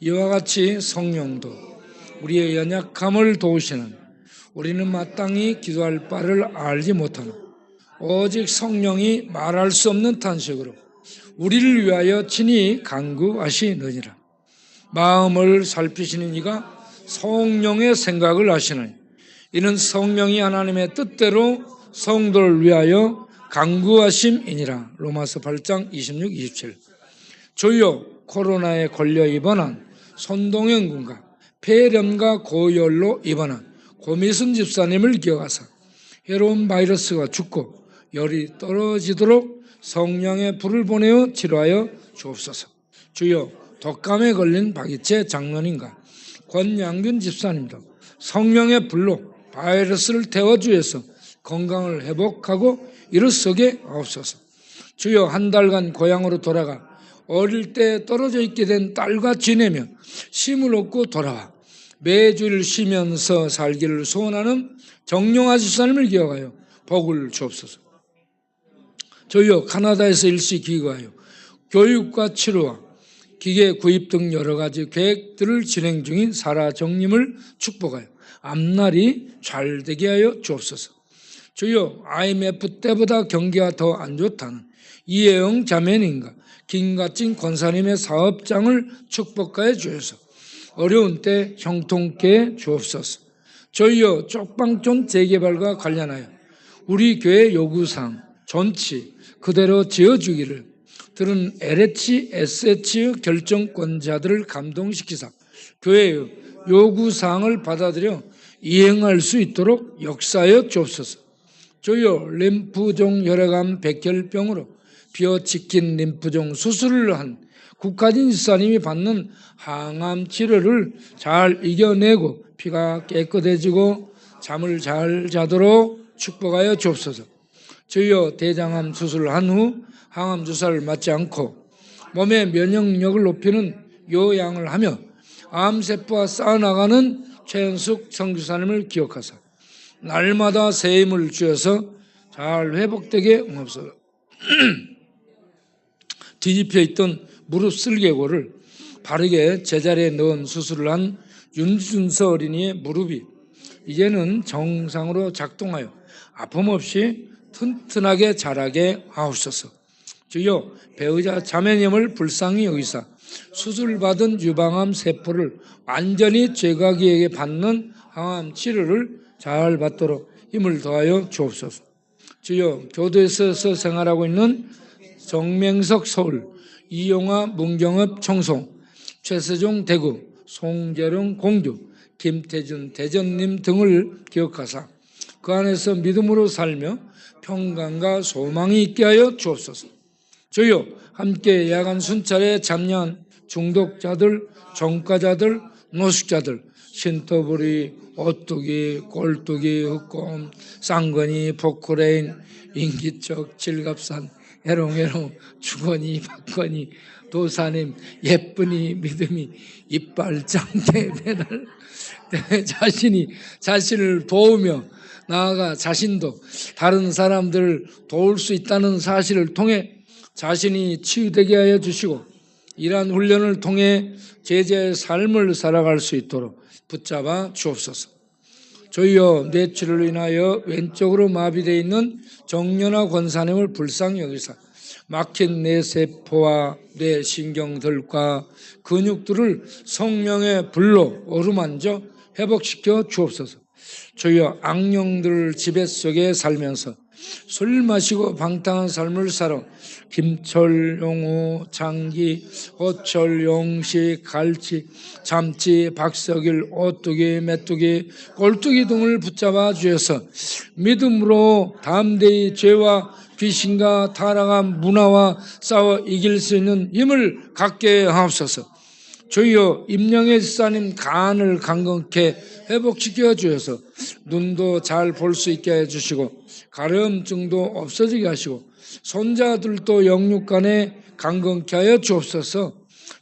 이와 같이 성령도 우리의 연약함을 도우시는 우리는 마땅히 기도할 바를 알지 못하나 오직 성령이 말할 수 없는 탄식으로 우리를 위하여 친히 간구하시느니라. 마음을 살피시는 이가 성령의 생각을 하시나니 이는 성령이 하나님의 뜻대로 성도를 위하여 간구하심이니라. 로마서 8장 26, 27. 주여 코로나에 걸려 입원한 손동현 군과 폐렴과 고열로 입원한 고미순 집사님을 기억하사 해로운 바이러스가 죽고 열이 떨어지도록 성령의 불을 보내어 치료하여 주옵소서. 주여 독감에 걸린 박이채 장로님과 권양균 집사님도 성령의 불로 바이러스를 태워주어서 건강을 회복하고 일어서게 하옵소서. 주여 한 달간 고향으로 돌아가 어릴 때 떨어져 있게 된 딸과 지내며 쉼을 얻고 돌아와 매주일 쉬면서 살기를 소원하는 정용아 집사님을 기억하여 복을 주옵소서. 주여 카나다에서 일시 귀가하여 교육과 치료와 기계 구입 등 여러 가지 계획들을 진행 중인 사라 정님을 축복하여 앞날이 잘 되게 하여 주옵소서. 주여 IMF 때보다 경기가 더 안 좋다는 이혜영 자매님과 김가진 권사님의 사업장을 축복하여 주셔서 어려운 때 형통케 주옵소서. 주여 쪽방촌 재개발과 관련하여 우리 교회 요구사항 전치 그대로 지어주기를 들은 LH, SH 결정권자들을 감동시키사 교회의 요구사항을 받아들여 이행할 수 있도록 역사하여 주옵소서. 주여 림프종 혈액암 백혈병으로 비어치킨 림프종 수술을 한 국가진 집사님이 받는 항암 치료를 잘 이겨내고 피가 깨끗해지고 잠을 잘 자도록 축복하여 주옵소서. 주여 대장암 수술을 한 후 항암 주사를 맞지 않고 몸의 면역력을 높이는 요양을 하며 암세포와 쌓아나가는 최현숙 선교사님을 기억하사 날마다 새 힘을 주어서 잘 회복되게 응합소서. 뒤집혀 있던 무릎 슬개골을 바르게 제자리에 넣은 수술을 한 윤준서 어린이의 무릎이 이제는 정상으로 작동하여 아픔 없이 튼튼하게 자라게 하옵소서. 주여 배우자 자매님을 불쌍히 여기사 수술받은 유방암 세포를 완전히 제거하기에 받는 항암 치료를 잘 받도록 힘을 더하여 주옵소서. 주여, 교도에서 생활하고 있는 정명석 서울, 이용화 문경읍 청송, 최세종 대구, 송재룡 공주, 김태준 대전님 등을 기억하사 그 안에서 믿음으로 살며 평강과 소망이 있게 하여 주옵소서. 주여, 함께 야간 순찰에 참여한 중독자들, 종과자들, 노숙자들, 신토부리, 오뚜기, 꼴뚜기, 흑곰, 쌍건이, 포크레인, 인기척, 질갑산, 해롱해롱, 주거니, 박거니, 도사님, 예쁘니, 믿음이, 이빨, 짱대, 배달, 자신을 도우며 나아가 자신도 다른 사람들을 도울 수 있다는 사실을 통해 자신이 치유되게 하여 주시고 이러한 훈련을 통해 제자의 삶을 살아갈 수 있도록 붙잡아 주옵소서. 주여, 뇌출을 인하여 왼쪽으로 마비되어 있는 정연화 권사님을 불쌍히 여기사 막힌 뇌세포와 뇌신경들과 근육들을 성령의 불로 어루만져 회복시켜 주옵소서. 주여, 악령들 지배 속에 살면서 술 마시고 방탕한 삶을 살아 김철, 용우, 장기, 호철, 용식, 갈치, 잠치, 박석일, 오뚜기, 메뚜기, 꼴뚜기 등을 붙잡아 주셔서 믿음으로 담대히 죄와 귀신과 타락한 문화와 싸워 이길 수 있는 힘을 갖게 하옵소서. 주여, 임영애 집사님 간을 강건케 회복시켜 주셔서 눈도 잘 볼 수 있게 해주시고 가려움증도 없어지게 하시고 손자들도 영육간에 강건케 하여 주옵소서.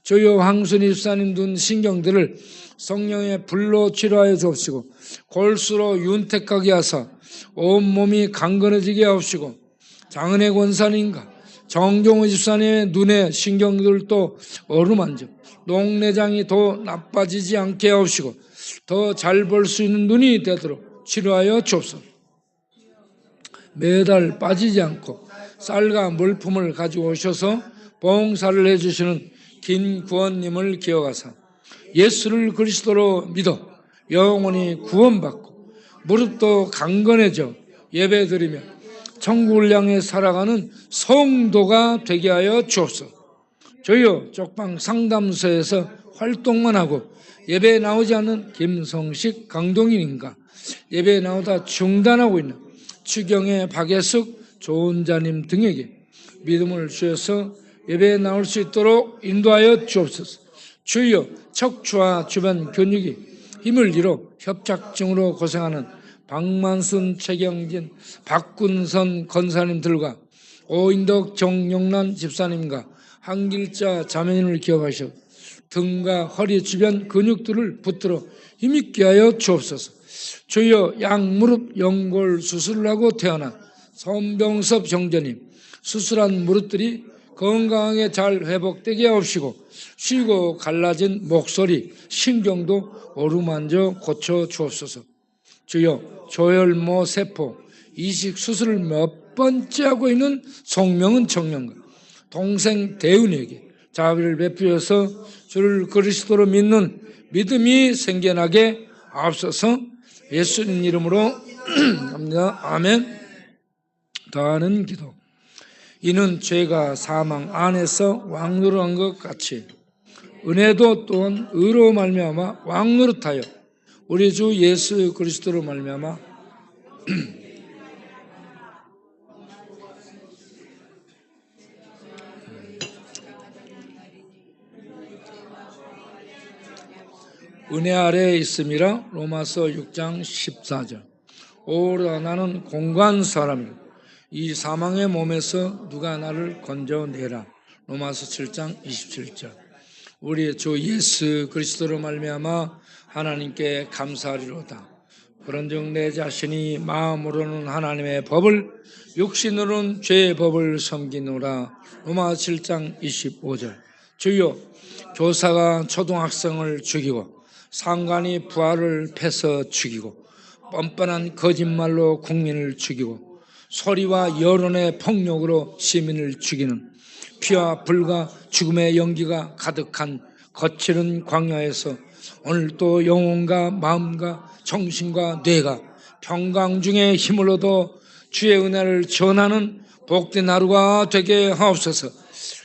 주여, 황순희 집사님 눈 신경들을 성령의 불로 치료하여 주옵시고 골수로 윤택하게 하사 온몸이 강건해지게 하옵시고 장은혜 권사님과 정종호 집사님의 눈의 신경들도 어루만져 녹내장이 더 나빠지지 않게 하옵시고 더 잘 볼 수 있는 눈이 되도록 치료하여 주옵소서. 매달 빠지지 않고 쌀과 물품을 가지고 오셔서 봉사를 해주시는 김구원님을 기억하사 예수를 그리스도로 믿어 영원히 구원받고 무릎도 강건해져 예배드리며 천국을 향해 살아가는 성도가 되게 하여 주옵소서. 저희요, 쪽방 상담소에서 활동만 하고 예배에 나오지 않는 김성식 강동인인가, 예배에 나오다 중단하고 있는 추경의 박예숙 조은자님 등에게 믿음을 주셔서 예배에 나올 수 있도록 인도하여 주옵소서. 주여, 척추와 주변 근육이 힘을 잃어 협착증으로 고생하는 박만순, 최경진, 박군선 권사님들과 오인덕, 정영란 집사님과 한길자 자매님을 기억하시고 등과 허리 주변 근육들을 붙들어 힘있게 하여 주옵소서. 주여, 양무릎 연골 수술을 하고 태어난 손병섭 형제님 수술한 무릎들이 건강하게 잘 회복되게 하옵시고 쉬고 갈라진 목소리, 신경도 어루만져 고쳐 주옵소서. 주여, 조혈모 세포 이식 수술을 몇 번째 하고 있는 송명은 청년과 동생 대은에게 자비를 베푸셔서 주를 그리스도로 믿는 믿음이 생겨나게 하옵소서. 예수님 이름으로 합니다. 아멘. 더하는 기도. 이는 죄가 사망 안에서 왕노릇한 것 같이 은혜도 또한 의로 말미암아 왕노릇하여 우리 주 예수 그리스도로 말미암아 은혜 아래에 있음이라. 로마서 6장 14절. 오라, 나는 공고한 사람이라. 이 사망의 몸에서 누가 나를 건져내라. 로마서 7장 27절. 우리 주 예수 그리스도로 말미암아 하나님께 감사하리로다. 그런즉 내 자신이 마음으로는 하나님의 법을 육신으로는 죄의 법을 섬기노라. 로마서 7장 25절. 주여, 교사가 초등학생을 죽이고 상관이 부하를 패서 죽이고 뻔뻔한 거짓말로 국민을 죽이고 소리와 여론의 폭력으로 시민을 죽이는 피와 불과 죽음의 연기가 가득한 거칠은 광야에서 오늘 또 영혼과 마음과 정신과 뇌가 평강 중에 힘을 얻어 주의 은혜를 전하는 복된 하루가 되게 하옵소서.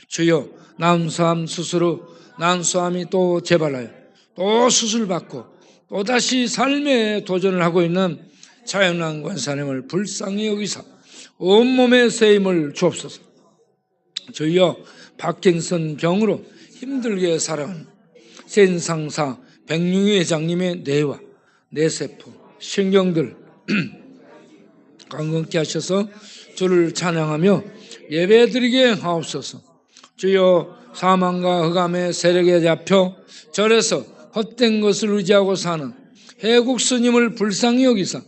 주여, 난수암 수술 후 난수암이 또 재발하여 또 수술받고 또다시 삶의 도전을 하고 있는 자연한 권사님을 불쌍히 여기사 온몸에 세임을 주옵소서. 주여, 파킨슨 병으로 힘들게 살아온 센상사 백룡희 회장님의 뇌와 뇌세포, 신경들 건강케 하셔서 주를 찬양하며 예배드리게 하옵소서. 주여, 사망과 흑암의 세력에 잡혀 절에서 헛된 것을 의지하고 사는 해국 스님을 불쌍히 여기사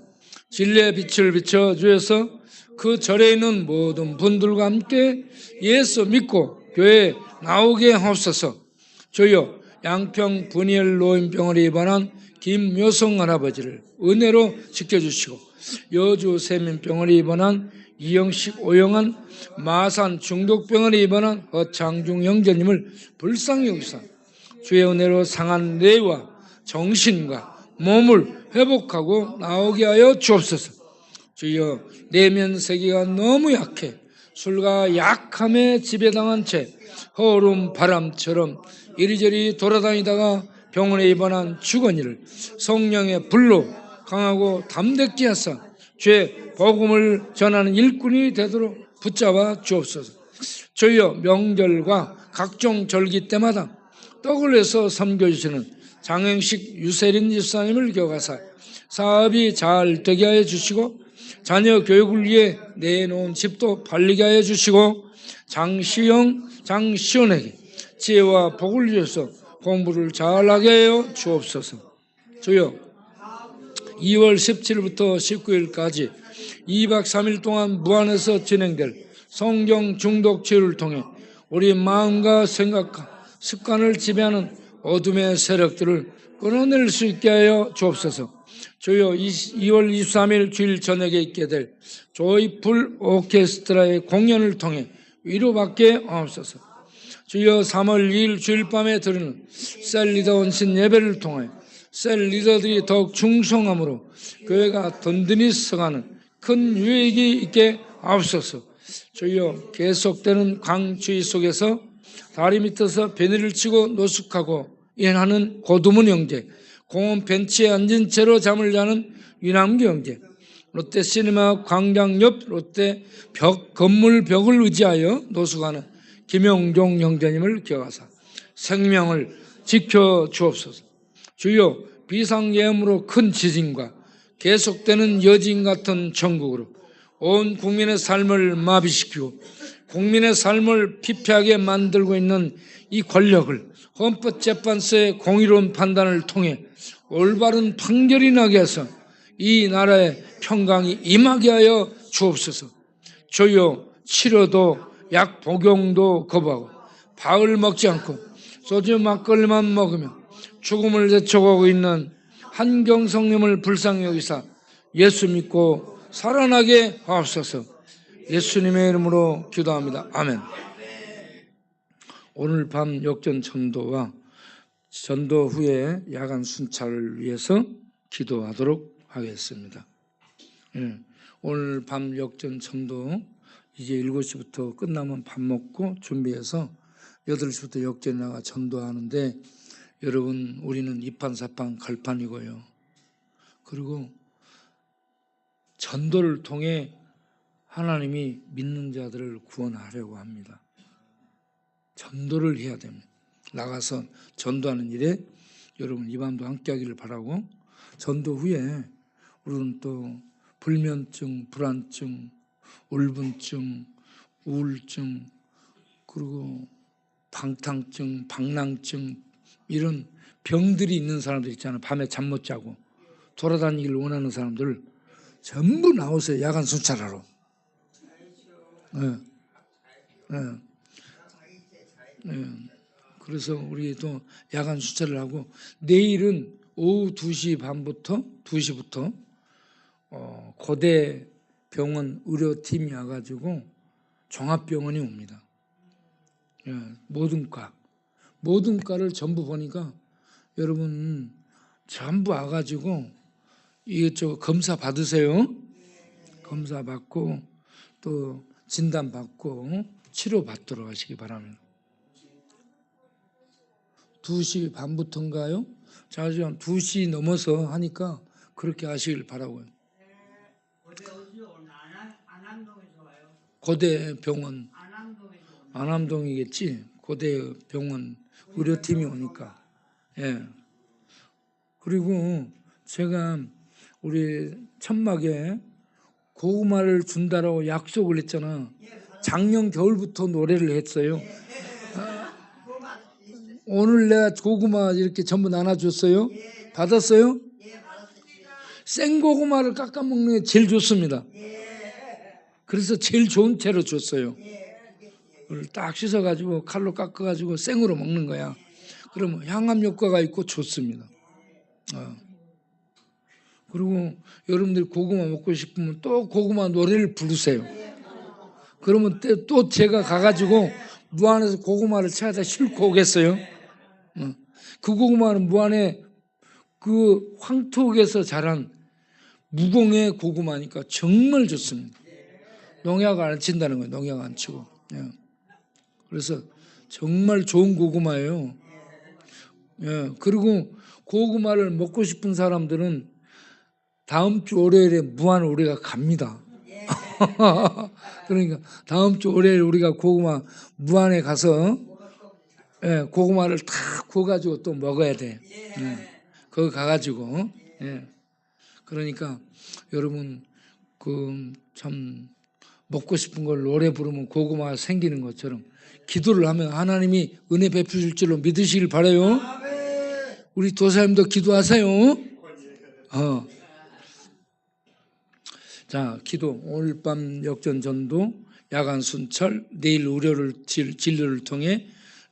진리의 빛을 비춰 주셔서 그 절에 있는 모든 분들과 함께 예수 믿고 교회에 나오게 하옵소서. 주여, 양평 분이엘 노인병원에 입원한 김묘성 할아버지를 은혜로 지켜주시고 여주 세민병원에 입원한 이영식 오영한 마산 중독병원에 입원한 허창중 형제님을 불쌍히 여기사 주의 은혜로 상한 뇌와 정신과 몸을 회복하고 나오게 하여 주옵소서. 주여, 내면 세계가 너무 약해 술과 약함에 지배당한 채 허름 바람처럼 이리저리 돌아다니다가 병원에 입원한 주거니를 성령의 불로 강하고 담대케 하사 주의 복음을 전하는 일꾼이 되도록 붙잡아 주옵소서. 주여, 명절과 각종 절기 때마다 떡을 내서 섬겨주시는 장행식 유세린 집사님을 기억하사 사업이 잘 되게 하여 주시고 자녀 교육을 위해 내놓은 집도 팔리게 하여 주시고 장시영, 장시원에게 지혜와 복을 주셔서 공부를 잘하게 하여 주옵소서. 주여, 2월 17일부터 19일까지 2박 3일 동안 무안에서 진행될 성경 중독 치유를 통해 우리 마음과 생각과 습관을 지배하는 어둠의 세력들을 끊어낼 수 있게 하여 주옵소서. 주여, 2월 23일 주일 저녁에 있게 될 조이풀 오케스트라의 공연을 통해 위로받게 하옵소서. 주여, 3월 2일 주일 밤에 드리는 셀 리더 원신 예배를 통해 셀 리더들이 더욱 충성함으로 교회가 든든히 서가는 큰 유익이 있게 하옵소서. 주여, 계속되는 광주의 속에서 다리 밑에서 비닐을 치고 노숙하고 일하는 고두문 형제, 공원 벤치에 앉은 채로 잠을 자는 유남기 형제, 롯데시네마 광장 옆 롯데 건물 벽을 의지하여 노숙하는 김영종 형제님을 기억하사 생명을 지켜 주옵소서. 주여, 비상계엄으로 큰 지진과 계속되는 여진 같은 전국으로 온 국민의 삶을 마비시키고 국민의 삶을 피폐하게 만들고 있는 이 권력을 헌법재판소의 공의로운 판단을 통해 올바른 판결이 나게 해서 이 나라의 평강이 임하게 하여 주옵소서. 주여, 치료도 약 복용도 거부하고 밥을 먹지 않고 소주 막걸리만 먹으며 죽음을 제쳐가고 있는 한경성님을 불쌍히 여기사 예수 믿고 살아나게 하옵소서. 예수님의 이름으로 기도합니다. 아멘. 오늘 밤 역전 전도와 전도 후에 야간 순찰을 위해서 기도하도록 하겠습니다. 오늘 밤 역전 전도 이제 7시부터 끝나면 밥 먹고 준비해서 8시부터 역전에 나가 전도하는데, 여러분, 우리는 이판사판 갈판이고요. 그리고 전도를 통해 하나님이 믿는 자들을 구원하려고 합니다. 전도를 해야 됩니다. 나가서 전도하는 일에 여러분 이 밤도 함께 하기를 바라고, 전도 후에 우리는 또 불면증, 불안증, 울분증, 우울증, 그리고 방탕증, 방랑증, 이런 병들이 있는 사람들 있잖아요. 밤에 잠 못 자고 돌아다니기를 원하는 사람들 전부 나오세요. 야간 순찰하러. 그래서 우리도 야간 순찰을 하고, 내일은 오후 2시 반부터 2시부터 고대 병원 의료팀이 와가지고 종합병원이 옵니다. 모든 과를 전부 보니까 여러분 전부 와가지고 이것저것 검사 받으세요. 검사 받고 또 진단 받고 치료 받도록 하시기 바랍니다. 2시 반부터인가요? 자, 지금 2시 넘어서 하니까 그렇게 하시길 바라고요. 고대 병원, 안암동이겠지. 고대 병원 의료팀이 오니까. 예. 그리고 제가 우리 천막에 고구마를 준다라고 약속을 했잖아. 작년 겨울부터 노래를 했어요. 오늘 내가 고구마 이렇게 전부 나눠줬어요. 받았어요? 생고구마를 깎아 먹는 게 제일 좋습니다. 그래서 제일 좋은 채로 줬어요. 그걸 딱 씻어가지고 칼로 깎아가지고 생으로 먹는 거야. 그러면 향암 효과가 있고 좋습니다. 그리고 여러분들이 고구마 먹고 싶으면 또 고구마 노래를 부르세요. 그러면 또 제가 가가지고 무안에서 고구마를 찾아다 싣고 오겠어요. 그 고구마는 무안에 그 황토에서 자란 무공의 고구마니까 정말 좋습니다. 농약 안 친다는 거예요. 농약 안 치고. 그래서 정말 좋은 고구마예요. 그리고 고구마를 먹고 싶은 사람들은 다음 주 월요일에 무안 우리가 갑니다. 그러니까 다음 주 월요일 우리가 고구마 무안에 가서 고구마를 다 구워가지고 또 먹어야 돼. 거기 가가지고. 그러니까 여러분 그 참 먹고 싶은 걸 노래 부르면 고구마가 생기는 것처럼 기도를 하면 하나님이 은혜 베푸실 줄로 믿으시길 바라요. 우리 도사님도 기도하세요. 자, 기도. 오늘 밤 역전 전도, 야간 순찰, 내일 진료를 통해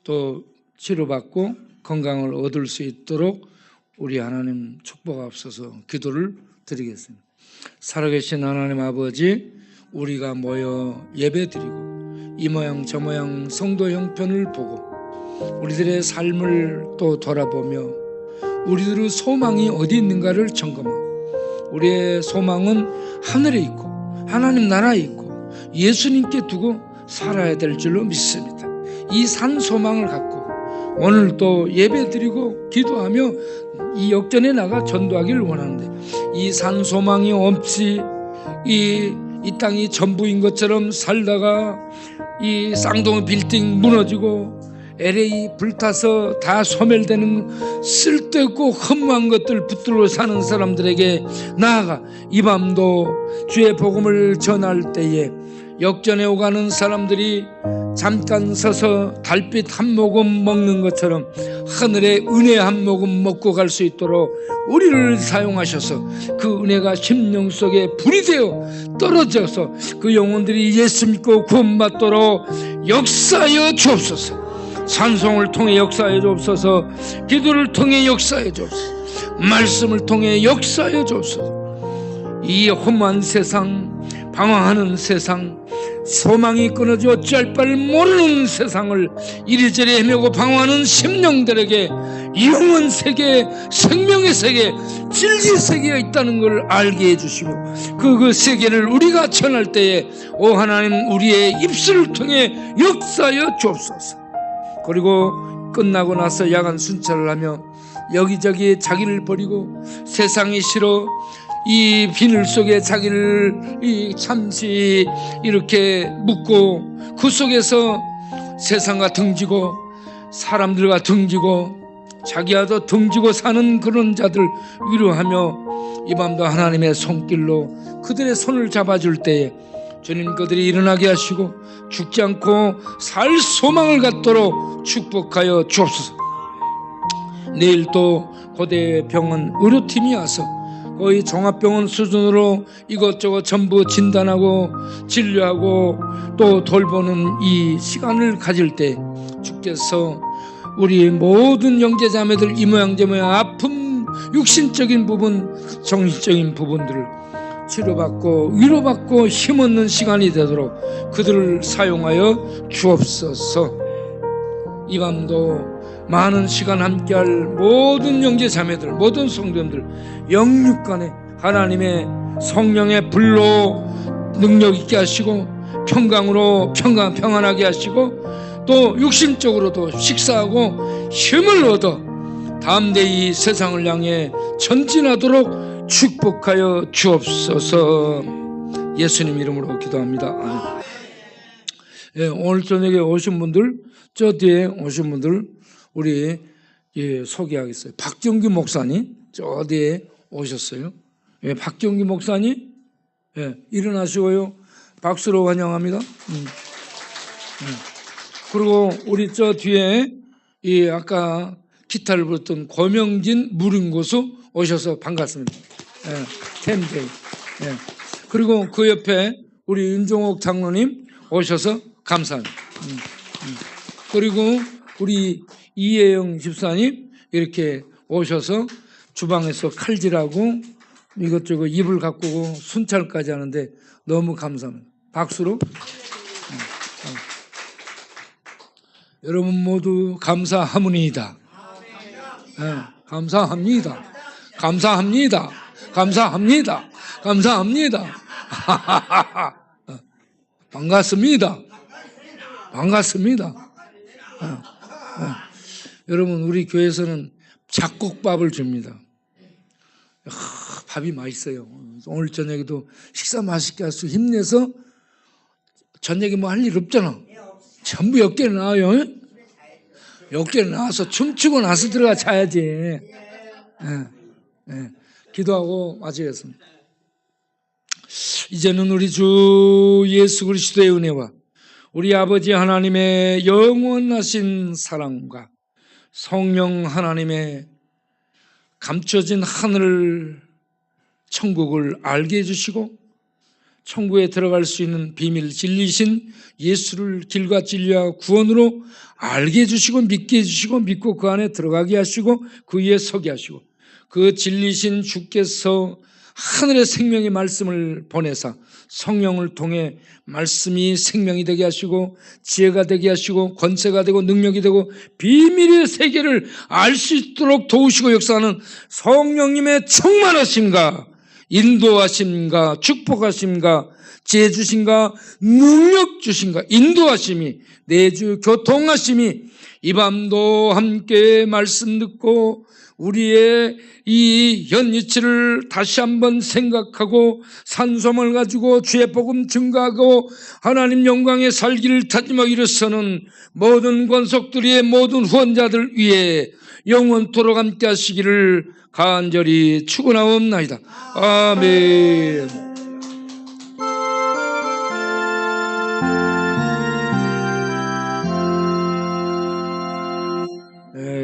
또 치료받고 건강을 얻을 수 있도록 우리 하나님 축복하옵소서. 기도를 드리겠습니다. 살아계신 하나님 아버지, 우리가 모여 예배드리고 이 모양 저 모양 성도 형편을 보고 우리들의 삶을 또 돌아보며 우리들의 소망이 어디 있는가를 점검하고 우리의 소망은 하늘에 있고 하나님 나라에 있고 예수님께 두고 살아야 될 줄로 믿습니다. 이 산 소망을 갖고 오늘 또 예배드리고 기도하며 이 역전에 나가 전도하기를 원하는데 이 산 소망이 없이 이 땅이 전부인 것처럼 살다가 이 쌍둥이 빌딩 무너지고 LA 불타서 다 소멸되는 쓸데없고 허무한 것들 붙들고 사는 사람들에게 나아가 이 밤도 주의 복음을 전할 때에 역전에 오가는 사람들이 잠깐 서서 달빛 한 모금 먹는 것처럼 하늘의 은혜 한 모금 먹고 갈 수 있도록 우리를 사용하셔서 그 은혜가 심령 속에 불이 되어 떨어져서 그 영혼들이 예수 믿고 구원받도록 역사하여 주옵소서. 찬송을 통해 역사해 주옵소서. 기도를 통해 역사해 주옵소서. 말씀을 통해 역사해 주옵소서. 이 험한 세상, 방황하는 세상, 소망이 끊어져 어찌할 바를 모르는 세상을 이리저리 헤매고 방황하는 심령들에게 영원 세계, 생명의 세계, 진리 세계가 있다는 걸 알게 해주시고 그 세계를 우리가 전할 때에 오 하나님 우리의 입술을 통해 역사하여 주옵소서. 그리고 끝나고 나서 야간 순찰을 하며 여기저기 자기를 버리고 세상이 싫어 이 비늘 속에 자기를 잠시 이렇게 묻고 그 속에서 세상과 등지고 사람들과 등지고 자기와도 등지고 사는 그런 자들 위로하며 이 밤도 하나님의 손길로 그들의 손을 잡아줄 때에 주님 그들이 일어나게 하시고 죽지 않고 살 소망을 갖도록 축복하여 주옵소서. 내일 또 고대 병원 의료팀이 와서 거의 종합병원 수준으로 이것저것 전부 진단하고 진료하고 또 돌보는 이 시간을 가질 때 주께서 우리 모든 형제자매들 이 모양 저 모양 아픔 육신적인 부분 정신적인 부분들을 치료받고 위로받고 힘없는 시간이 되도록 그들을 사용하여 주옵소서. 이 밤도 많은 시간 함께할 모든 형제자매들 모든 성도님들 영육간에 하나님의 성령의 불로 능력 있게 하시고 평강으로 평안하게 하시고 또 육신적으로도 식사하고 힘을 얻어 담대히 세상을 향해 전진하도록 축복하여 주옵소서. 예수님 이름으로 기도합니다. 아멘. 예, 오늘 저녁에 오신 분들, 저 뒤에 오신 분들 우리 소개하겠어요. 박경규 목사님 저 뒤에 오셨어요. 예, 박경규 목사님 일어나시고요. 박수로 환영합니다. 그리고 우리 저 뒤에 아까 기타를 불었던 고명진 무릉고수 오셔서 반갑습니다. 템데이. 그리고 그 옆에 우리 윤종옥 장로님 오셔서 감사합니다. 그리고 우리 이혜영 집사님 이렇게 오셔서 주방에서 칼질하고 이것저것 이불 가꾸고 순찰까지 하는데 너무 감사합니다. 박수로. 여러분 모두 감사하문이다. 감사합니다. 감사합니다. 감사합니다. 감사합니다. 반갑습니다. 반갑습니다. 여러분 우리 교회에서는 잡곡밥을 줍니다. 밥이 맛있어요. 오늘 저녁에도 식사 맛있게 할 수 힘내서 저녁에 뭐 할 일 없잖아. 전부 엮개 나와요. 엮개 나와서 춤추고 나서 들어가 자야지. 기도하고 마치겠습니다. 이제는 우리 주 예수 그리스도의 은혜와 우리 아버지 하나님의 영원하신 사랑과 성령 하나님의 감춰진 하늘 천국을 알게 해주시고 천국에 들어갈 수 있는 비밀 진리신 예수를 길과 진리와 구원으로 알게 해주시고 믿게 해주시고 믿고 그 안에 들어가게 하시고 그 위에 서게 하시고 그 진리신 주께서 하늘의 생명의 말씀을 보내사 성령을 통해 말씀이 생명이 되게 하시고 지혜가 되게 하시고 권세가 되고 능력이 되고 비밀의 세계를 알 수 있도록 도우시고 역사하는 성령님의 충만하심과 인도하심과 축복하심과 지혜 주심과 능력 주심과 인도하심이 내주 교통하심이 이 밤도 함께 말씀 듣고 우리의 이 현이치를 다시 한번 생각하고 산소를 가지고 주의 복음 증거하고 하나님 영광의 살기를 다짐하고 일어서는 모든 권속들의 모든 후원자들 위해 영원토록 함께 하시기를 간절히 축원하옵나이다. 아멘.